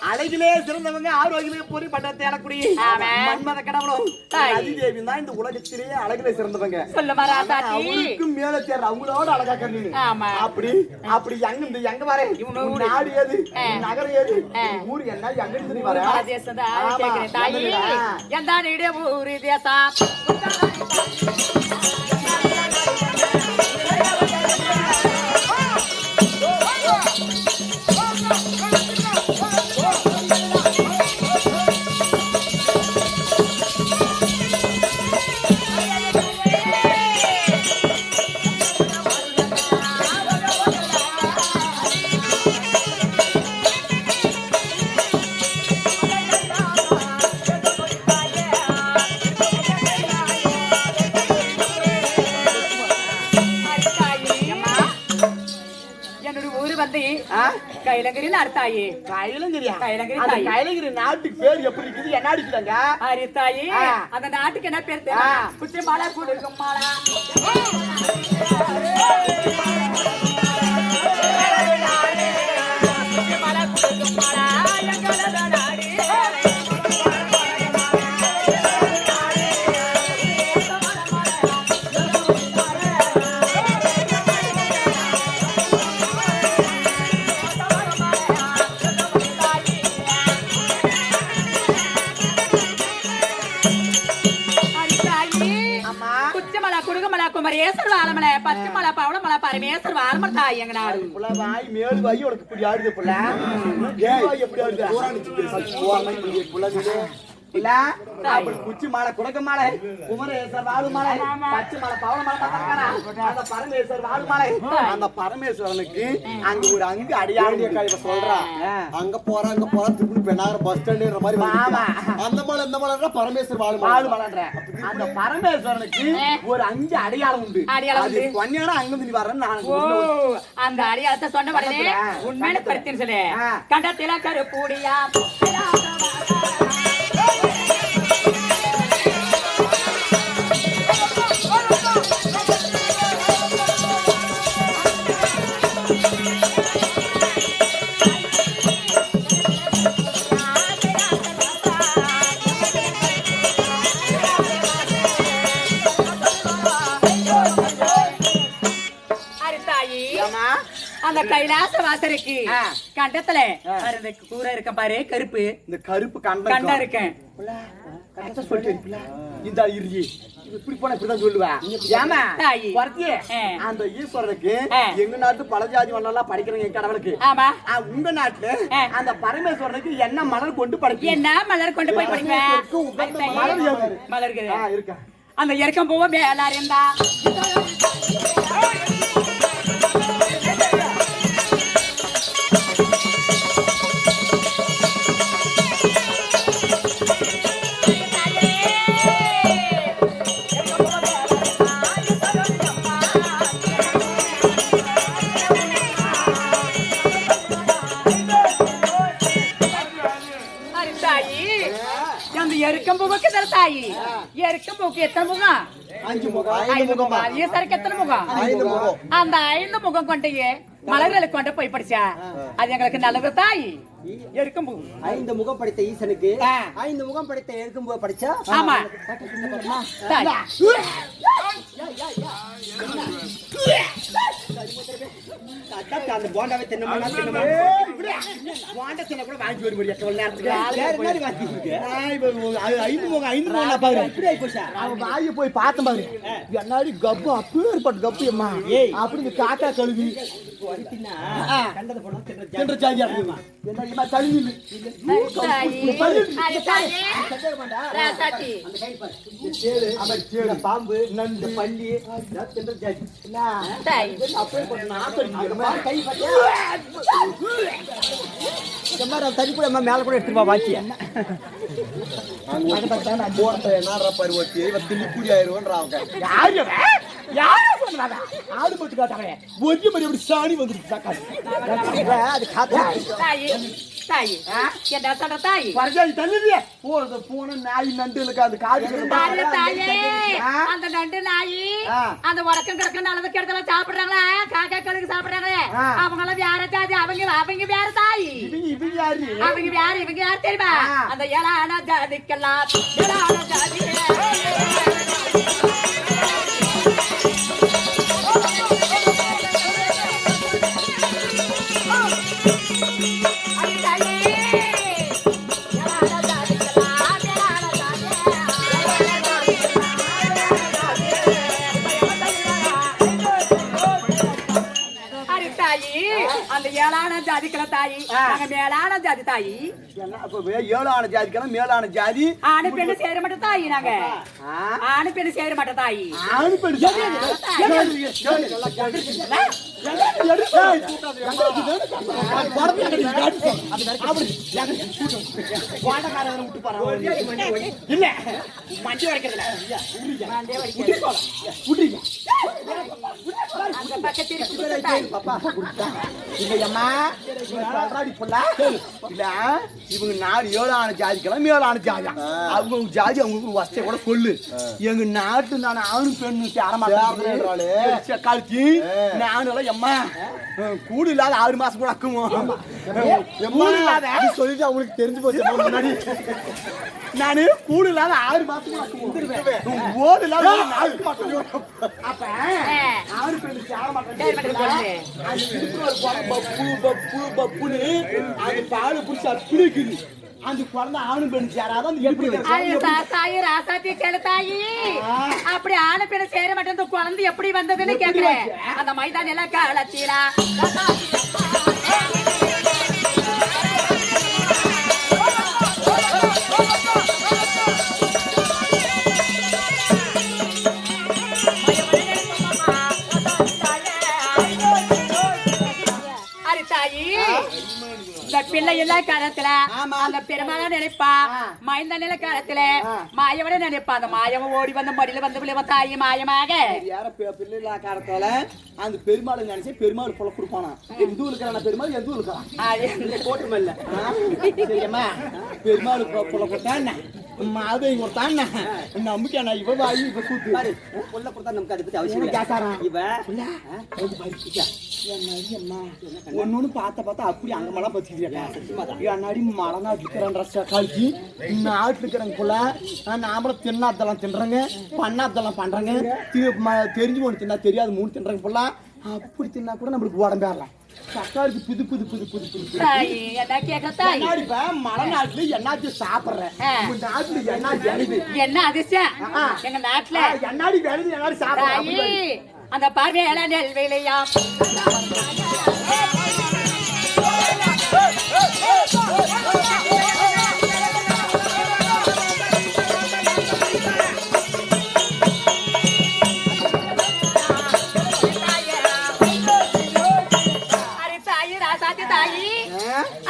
Speaker 5: அழகிலே சிறந்தவங்க ஆரோக்கியமே பொறி பட்ட தேடக்கூடிய மன்மத கடவுளும் அதிதேவி தான் இந்த உலகத்திலேயே அழகிலே சிறந்தவங்க. அவங்களுக்கும் மேல தேர்ற அவங்களோட அழகா கண்ணு அப்படி அப்படி எங்க வர நாடு ஏது நகரம் ஏது ஊர் என்ன எங்க இருந்து வர
Speaker 3: ஊரு தேசம் கைலங்கிரின்னு அர்த்தாயி
Speaker 5: கைலங்கிரி நாட்டுக்கு பேர் எப்படி இருக்குது என்ன அடிக்குதாங்க
Speaker 3: அரித்தாயி அந்த நாட்டுக்கு என்ன பேர் தெரியும் குச்சி மாலா கொடுக்கும் மாலா குமரேஸ்வர ஆலமலை பச்சைமலை பவளமலை பரமேஸ்வர ஆலமலை தாய் எங்க நாடு
Speaker 5: புள்ள வாய் மேல் வாய் உனக்கு இப்படி ஆடுது புள்ள ஏய் எப்படி ஆடுது புள்ள இல்ல அப்படி குச்சி மாலை குடக்க மாலை குமரேஸ்வர் வாழு மாலை பச்சை மாலை பவள மாலை பார்த்தாரா அந்த பரமேஸ்வர் வாழு மாலை அந்த பரமேஸ்வரனுக்கு அங்க ஒரு அங்கு அடியாண்டிய காய்வ சொல்றா
Speaker 1: அங்க போற திருப்பி பெண்ணாகர பஸ் ஸ்டாண்ட்ன்ற மாதிரி அந்த மாலை இந்த மாலை பரமேஸ்வர்
Speaker 5: வாழு மாலைன்ற அந்த பரமேஸ்வரனுக்கு ஒரு அஞ்சு அடையாளம் உண்டு அது பொன்னியான அங்க நீ வரேன்னு நான்
Speaker 3: அந்த அடையாளத்தை சொன்ன உடனே உண்மையில கருத்தின்னு சொல்லு கண்டத்தில கருப்பூடியா அந்த கைலாச வாசருக்கு கண்டத்துல கூரை இருக்க பாரு கருப்பு
Speaker 5: இந்த கருப்பு கண்டம்
Speaker 3: இருக்கேன்
Speaker 5: இந்த இறுதி இப்படி போன இப்படிதான் சொல்லுவேன் ஏமா அந்த ஈஸ்வரனுக்கு எங்க நாட்டு பல ஜாதி மன்னெல்லாம் படிக்கிறவங்க என் கடவுளுக்கு உங்க நாட்டுல அந்த பரமேஸ்வரனுக்கு என்ன மலர் கொண்டு படிக்க
Speaker 3: என்ன மலர் கொண்டு போய் படிப்பேன் மலர்
Speaker 5: இருக்கா
Speaker 3: அந்த இறக்கம் போவ மேல இருந்தா எருக்கம்பூவுக்கு தாயி எருக்கம்பூக்கு எத்தனை முகம்
Speaker 1: 5 முகம்
Speaker 3: ஈஸ்வருக்கு எத்தனை முகம்
Speaker 1: 5 முகம்
Speaker 3: அந்த 5 முகம் கொண்டையே மலர்களுக்கு கொண்டு போய் படிச்சா அது எங்களுக்கு நல்லது தாய் எருக்கம்பூ
Speaker 4: 5 முகம் படைத்த ஈசனுக்கு 5 முகம் படைத்த எருக்கம்பூ படிச்சா
Speaker 3: ஆமா
Speaker 4: அந்த போண்டாவை தின்னமா போண்டா தின்ன கூட வாங்கி வர முடியாது எவ்வளவு நேரத்துக்கு இப்படி ஆயி போச்சா
Speaker 5: அவன் வாயை போய் பார்த்த பாரு என்னாடி கப்பு அப்பேற்பட்ட கப்பு அம்மா அப்படி இந்த காக்கா கழுவி
Speaker 4: கண்டத போனா
Speaker 5: தின்ற சாதியா இருக்குமா என்ன கழுவி பாம்பு நண்டு பள்ளி தின்ற சாதி தனி கூட மேல கூட எடுத்துருவா வாக்கிய ஆடு போட்டு காட்டாங்க ஒரே மாதிரி அப்படி சாணி வந்துருக்கு அது போன நாய் நண்டுகளுக்கு அந்த காது
Speaker 3: அந்த நண்டு நாய் அந்த உடக்கம் கிடக்க நல்லது கிடத்தெல்லாம் சாப்பிடுறாங்களா காக்கா கழுகு சாப்பிடுறாங்களே அவங்க எல்லாம் வேற ஜாதி அவங்க வேற தாய் அவங்க வேற இவங்க யாரு தெரியுமா அந்த ஏழான ஜாதிக்கெல்லாம் ஏழான ஜாதி அந்த ஏழான ஜாதிக்கல தாயி நாங்க மேலான ஜாதி தாயி
Speaker 5: ஏழான ஜாதிக்கெல்லாம் மேலான ஜாதி
Speaker 3: ஆணு பெண்ணு சேர மாட்ட தாயி நாங்க ஆணு பெண்ணு சேர மாட்ட தாயி
Speaker 5: ஆணு பெண்ணு இல்ல மஞ்சள் வரைக்கிறதுல இவங்க நாடு ஏழான ஜாதிக்கெல்லாம் மேலான ஜாதி அவங்க ஜாதி அவங்க வசதியை கூட சொல்லு எங்க நாட்டு நான் ஆணு பெண்ணு சேரமாட்டேன் கழிச்சு நானும் எம்மா கூடு இல்லாத 6 மாசம் கூட அக்குமோ சொல்லிட்டு அவங்களுக்கு தெரிஞ்சு போச்சு முன்னாடி நானு கூடு இல்லாத 6 மாசம் கூட அக்குமோ ஓடு இல்லாத 4 மாசம் அப்ப ஆணு பெண்ணு சேரமாட்டேன் பப்புன்னு அது பாலு புடிச்சு அப்படி இருக்குது அந்த குழந்தை ஆணு பெண் சேராதான்
Speaker 3: ராசாத்தி தாயி அப்படி ஆணு பெண் சேர மாட்டேன் குழந்தை எப்படி வந்ததுன்னு கேக்குறேன் அந்த மைதான எல்லாம் காலத்தீரா அரி தாயி இந்த பிள்ளை எல்லா காலத்துல அந்த பெருமாள நினைப்பா மைந்த நில காலத்துல மாயவன நினைப்பா அந்த மாயவன் ஓடி வந்த மடியில வந்து பிள்ளை தாயி மாயமாக
Speaker 5: யார பிள்ளைல காரத்தால அந்த பெருமாள் நினைச்சு பெருமாள் பொல கொடுப்பானா எது இருக்கிறான பெருமாள் எது இருக்கிறான் கோட்டு இல்ல சரியாமா பெருமாள் பொல கொடுத்தான் மாதை கொடுத்தான் நம்பிக்கை நான் இவ வாயி இப்ப கூத்து பொல்ல கொடுத்தா நமக்கு அதை பத்தி அவசியம் கேட்டாரா இவ ஒன்னு பார்த்தா அப்படி அங்க மழை பத்திக்கிறியா அண்ணாடி மழை நாட்டு இருக்கிற கழிச்சு நாட்டுல இருக்கிறவங்க நாமளும் தின்னாத்தெல்லாம் தின்றங்க பண்ணாத்தெல்லாம் பண்றாங்க தெரிஞ்சு ஒண்ணு தின்னா தெரியாது மூணு தின்றங்க போல அப்படி தின்னா கூட நம்மளுக்கு உடம்பேறலாம் சக்காருக்கு புது புது புது புது புது மழை நாட்டுல என்னாச்சு சாப்பிடுறேன் நாட்டுல என்ன
Speaker 3: என்ன அதிர்ஷ்டம் எங்க நாட்டுல
Speaker 5: என்னாடி வேணுது என்னாடி சாப்பிடுறேன்
Speaker 3: அந்த பார்வையால நெல்வேலையா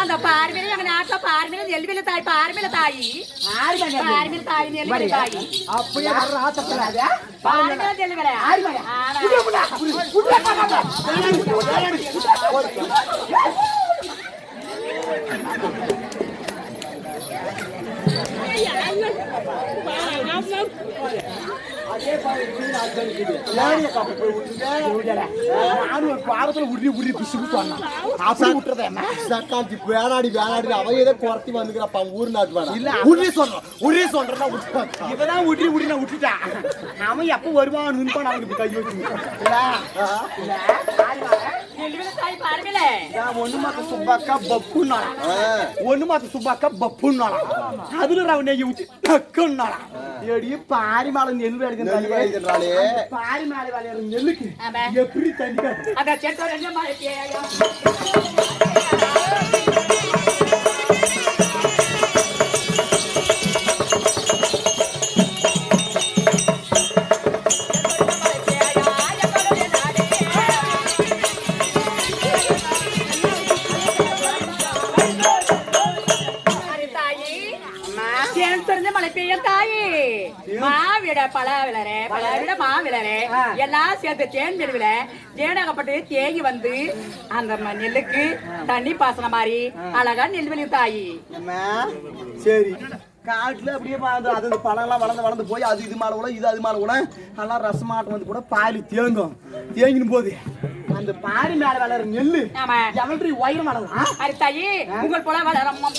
Speaker 3: அந்த பார்வையில எங்க நாட்டுல பார்வையில நெல்வேலி தாய் பார்வையில தாயி பார்வையில தாய் நெல்வேலி தாய்
Speaker 5: அப்படியே
Speaker 3: பார்வையில நெல்வேலி
Speaker 5: பாரத்துல உருடி உருடி பிசு சக்காச்சி வேளாடி வேளாடி அவ ஏதோ குறத்தி வந்துக்கிறப்ப ஊர் நாட்டு வேணாம் இல்ல உருடி சொல்றோம் உருடி சொல்றா இவதான் உருடி உருடி நான் விட்டுட்டேன் அவன் எப்ப வருவான் நின்பான் அவனுக்கு கை வச்சு ஒண்ணு மாத்த சுப்பாக்கா பப்புன்னாளா ஒண்ணு மாத்த சுப்பாக்கா பப்புன்னாளா அதுல ரவ நெய்ய ஊத்தி டக்குன்னாளா ஏடி பாரி மாலை நெல் வேடுகிறாளே பாரி மாலை வேலையற நெல்லுக்கு எப்படி தண்ணி
Speaker 3: அத செட்டோ ரெண்டு மாலை பேயா மாவிட பழவிளரே பழவிட மாவிளரே எல்லாம் சேர்த்து தேன் தெருவில தேனாகப்பட்டு தேங்கி வந்து அந்த நெல்லுக்கு தண்ணி பாசன மாதிரி அழகா நெல்வெளி தாயி
Speaker 5: சரி காட்டுல அப்படியே அது பழம் எல்லாம் வளர்ந்து வளர்ந்து போய் அது இது மேல கூட இது அது மேல கூட நல்லா ரசமாட்டம் வந்து கூட பாலி தேங்கினும் போது அந்த பாரி மேல வளர நெல்லு எவன்றி உயரம் வளரும்
Speaker 3: அரி தாயி உங்கள் போல வளரம்மா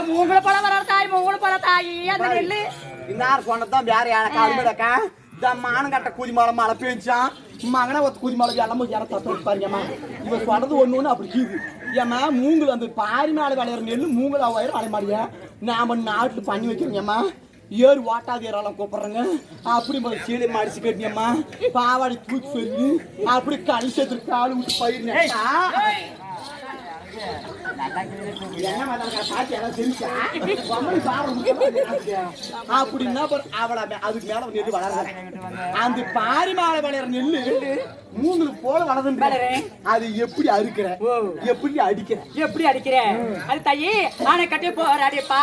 Speaker 3: மூணு பழம் வர தாய் மூணு பழ தாயி அந்த நெல்லு
Speaker 5: இன்னார் சொன்னதான் வேற எனக்கு அருமைடக்கா இந்த மானம் கட்ட கூதி மாலை மழை பெஞ்சான் மகனை ஒத்து கூதி மாலை எல்லாமே யாரும் தத்து பாருங்கம்மா இவ சொன்னது ஒண்ணு அப்படி கீது ஏமா மூங்கல் அந்த பாரி மேல விளையாடுற நெல்லு மூங்கல் ஆயிரம் வளைய மாடியா நாம நாட்டுல பண்ணி வைக்கிறோங்கம்மா ஏறு ஓட்டாது ஏறாலாம் கூப்பிடுறேங்க அப்படி சீலை மாடிச்சு கட்டியம்மா பாவாடி தூக்கி சொல்லி அப்படி கணி சேர்த்து காலு விட்டு பயிர் அப்படின்னா அவளை அதுக்கு மேல நெல்லு வளர்ற அந்த பாரி மேல வளர்ற நெல்லு மூங்களுக்கு போல வளர்ந்து அது எப்படி அறுக்கிற எப்படி அடிக்கிற
Speaker 3: எப்படி அடிக்கிற அது தையே ஆனை கட்டி போறாடிப்பா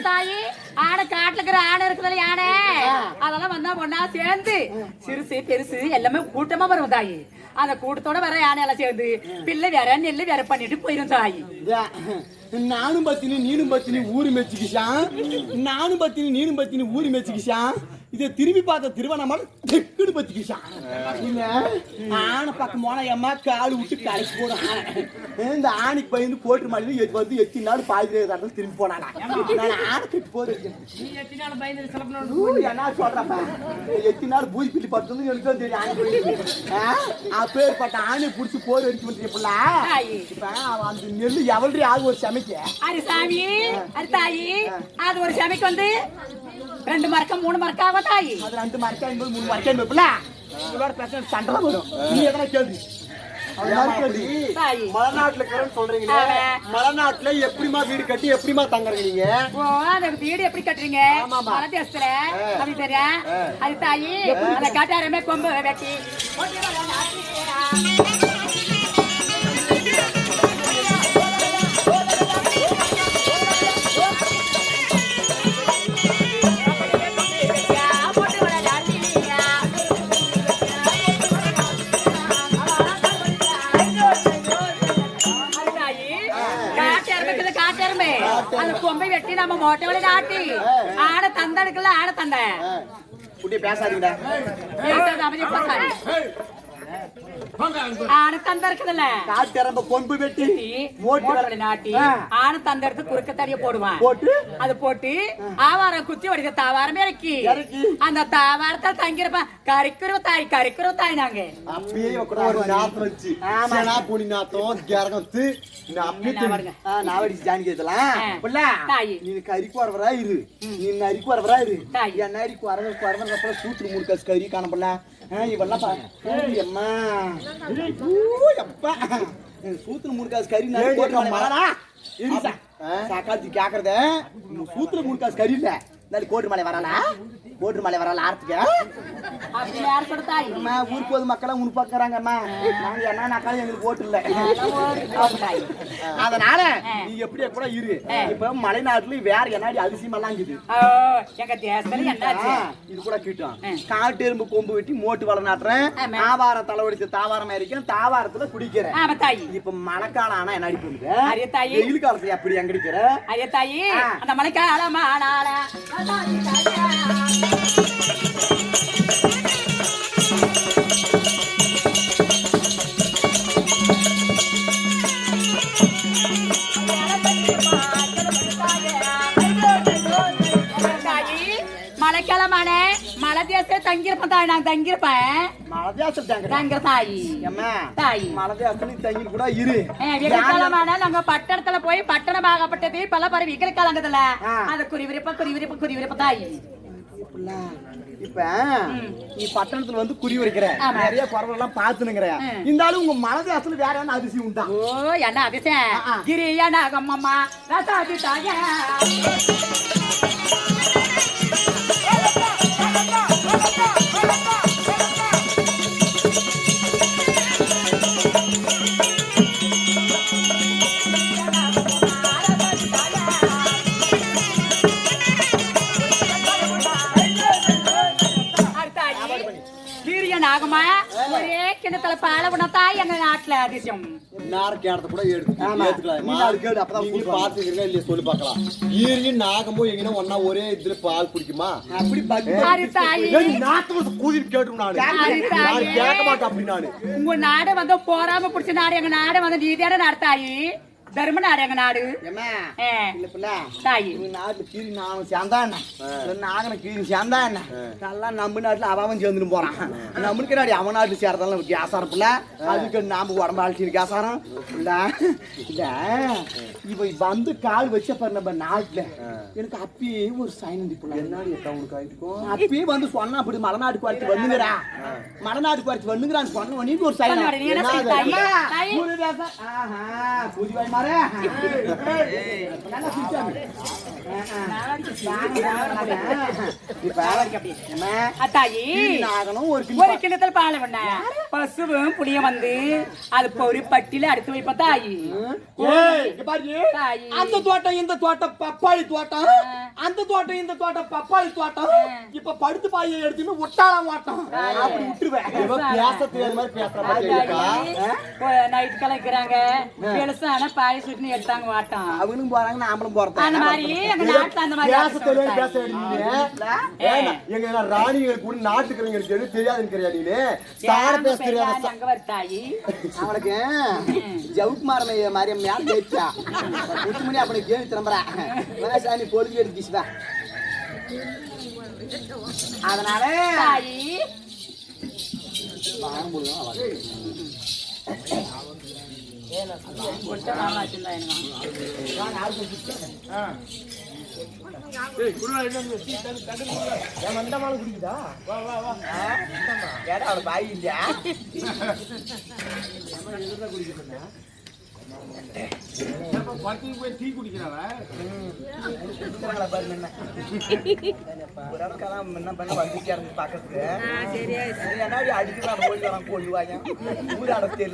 Speaker 3: தாயி ஆனை காட்டுல இருக்கிற ஆனை இருக்குதுல யானை அதெல்லாம் வந்தா ஒன்னா சேர்ந்து சிறுசு பெருசு எல்லாமே கூட்டமா வரும் தாயி அந்த கூட்டத்தோட வர யானை எல்லாம் சேர்ந்து பிள்ளை வேற நெல்லு வேற பண்ணிட்டு போயிரும் தாயி
Speaker 5: நானும் பத்தினி நீனும் பத்தினி ஊரு மெச்சுக்கிச்சான் நானும் பத்தினி நீனும் பத்தினி ஊரு மெச்சுக்கிச்சான் இதை திரும்பி பார்த்த திருவண்ணாமலை தெக்குடு பத்திக்கிச்சான் இல்ல ஆனை பக்கம் போனா எம்மா காடு விட்டு கடைக்கு போடும் இந்த ஆணைக்கு பயந்து கோட்டு மாடி வந்து எத்தி நாள் பாதி திரும்பி போனானா நான் ஆனை கட்டி போது என்ன சொல்றப்ப எத்தி நாள் பூஜை பிள்ளி பட்டு எனக்கு தெரியும் ஆணை அப்பேற்பட்ட ஆணை புடிச்சு போர் அடிச்சு வந்துருப்பல இப்ப அவன் அந்த நெல்லு எவ்வளவு ஆகு ஒரு சமைக்க
Speaker 3: அரி சாமி அரி தாயி அது ஒரு சமைக்கு வந்து 2 மரக்கா 3 மரக்கா ஆகும் தாயி
Speaker 5: அது 2 மரக்கா என்பது 3 மரக்கா என்பதுல இதோட பிரச்சனை சண்டை வரும் நீ எதனா கேள்வி மலைநாட்டுல இருக்கிறேன்னு சொல்றீங்க மலைநாட்டுல எப்படிமா வீடு கட்டி எப்படிமா தங்குறீங்க நீங்க
Speaker 3: வீடு எப்படி கட்டுறீங்க மலை தேசத்துல அப்படி தெரியா அது தாயி அந்த காட்டாரமே கொம்பு வெட்டி அந்த கொம்பை வெட்டி நம்ம மோட்டை வழி நாட்டி ஆட தந்த எடுக்கல ஆட தந்த
Speaker 5: குட்டி பேசாதீங்கடா
Speaker 3: ஆன தந்த இருக்குதுல்ல
Speaker 5: காட்டெரம்ப கொம்பு வெட்டி
Speaker 3: மோட்டை நாட்டி ஆன தந்த எடுத்து குறுக்க தடிய போடுவான்
Speaker 5: போட்டு
Speaker 3: அது போட்டு ஆவாரம் குத்தி வடிக்க தாவாரமே இறக்கி அந்த தாவாரத்தை தங்கிருப்ப கறிக்குற தாய் நாங்க
Speaker 5: அப்படியே ஒரு நாத்தம் வச்சு சேனா பூனி நாத்தம் கரகத்து நாவடி ஜானி கேட்டலாம் நீ கறிக்கு வரவரா இரு நீ நரிக்கு வரவரா இரு என் நரிக்கு வரவங்க சூத்துரு 3 காசு கறி காணப்படல இவெல்லாம் அம்மா சூத்துல 3 காசு கறி சாக்காத்தி கேக்குறத சூத்துல 3 காசு கறி இல்ல கோட்டு மலை வராளா கோட்டு மலை வரால ஆர்த்துக்க ஊர் போது மக்கள் உன் பாக்குறாங்கம்மா நாங்க என்னன்னாக்கா எங்களுக்கு ஓட்டு இல்ல அதனால நீ எப்படி கூட இரு இப்ப மலைநாட்டுல வேற என்னாடி அதிசயம் எல்லாம் இது கூட கிட்டும் காட்டு எறும்பு கொம்பு வெட்டி மோட்டு வள நாட்டுறேன் தாவார தலைவடிச்சு தாவாரம் இருக்கேன் தாவாரத்துல குடிக்கிறேன் இப்ப மழைக்காலம் ஆனா என்னாடி போகுது வெயில் காலத்துல எப்படி எங்கடிக்கிற
Speaker 3: ஐயா தாயி அந்த மழைக்காலம் மலைக்காலமான மலை தேசத்தை தங்கிருப்பேன் தாய் நான் தங்கிருப்பேன்
Speaker 5: மலை தேசம்
Speaker 3: தங்கிற தாயி தாயி
Speaker 5: மலை தேசத்துல தங்கி கூட இரு
Speaker 3: வெயில்காலமான நாங்க பட்டணத்துல போய் பட்டணமாகப்பட்டது பல பறவை வெயில் காலங்கத்துல அது குறிவிருப்ப தாயி
Speaker 5: இப்ப நீ பட்டணத்துல வந்து குறி வைக்கிற நிறைய பறவை எல்லாம் பாத்துனுங்கிற இந்த ஆளு உங்க மலை தேசத்துல வேற என்ன அதிசயம் உண்டா
Speaker 3: ஓ என்ன அதிசயம் கிரியா நாகம்மா ரசாதி தாயா நாகமா ஒரே கிணத்துல பால உணத்தா எங்க நாட்டுல அதிசயம்
Speaker 5: நாரக்கேடத்தை கூட பாத்துக்கிறீங்க இல்லையா சொல்லி பாக்கலாம் ஈரியும் நாகமும் எங்கன்னா ஒன்னா ஒரே இதுல பால் குடிக்குமா அப்படி கூதிட்டு கேட்டு நானு கேட்க மாட்டேன் அப்படி நானு
Speaker 3: உங்க நாடு வந்து போறாம பிடிச்ச நாடு எங்க நாடு வந்து நீதியான நடத்தாயி தர்ம நாடு எங்க நாடு
Speaker 5: நாட்டுல கீரி நானும் சேர்ந்தா என்ன நாகன கீரி சேர்ந்தா என்ன நல்லா நம்ம நாட்டுல அவன் சேர்ந்துட்டு போறான் நம்மளுக்கு நாடி அவன் நாட்டுல சேர்றதால கேசாரம் பிள்ள அதுக்கு நாம உடம்பு அழைச்சி கேசாரம் இல்ல இல்ல இப்ப வந்து கால் வச்ச பாரு நம்ம நாட்டுல எனக்கு அப்பயே ஒரு சைனந்தி பிள்ளை அப்பயே வந்து சொன்னா அப்படி மலைநாட்டுக்கு வரைக்கும் வந்துங்கிறா மலைநாட்டுக்கு வரைக்கும் வந்துங்கிறான்னு சொன்ன உடனே ஒரு சைன்
Speaker 3: ஒரு கிணத்துல பாலை பண்ண பசுவும் புளிய வந்து அது ஒரு பட்டியில அடுத்து வைப்ப தாயி
Speaker 5: அந்த தோட்டம் இந்த தோட்டம் பப்பாளி தோட்டம் அந்த தோட்டம் இந்த தோட்டம் பப்பாளி தோட்டம் இப்ப படுத்து பாயை எடுத்துன்னு ஒட்டாள மாட்டோம் அப்படி விட்டுருவேன்
Speaker 3: நைட் கலைக்கிறாங்க பெருசான பாய் வாயை சுத்தி எடுத்தாங்க வாட்டம்
Speaker 5: அவனும் போறாங்க நாமளும் போறோம்
Speaker 3: அந்த மாதிரி எங்க நாட்டுல அந்த மாதிரி
Speaker 1: பேச தெரியல பேச எங்க ராணிகள் கூட நாட்டுக்கிறவங்களுக்கு தெரியாதுன்னு நீனு சார பேச தெரியாது
Speaker 3: அங்க வருத்தாயி
Speaker 5: அவனுக்கு ஜவுக்குமார் மாதிரியம் மேல ஜெயிச்சா குத்துமணி அப்படி கேள்வி திரும்புறேன் விவசாயி பொழுது எடுத்துச்சுவா அதனால
Speaker 3: தாயி
Speaker 5: ஏடா அவளை பாய் இல்லையா
Speaker 1: டீ குடிக்கிறவ
Speaker 5: ஒரு இடக்கெல்லாம் என்ன பண்ண வந்துச்சு பாக்கிறதுக்கு அடிக்கிறான் கொள்ளுவாங்க ஊராட தெரியல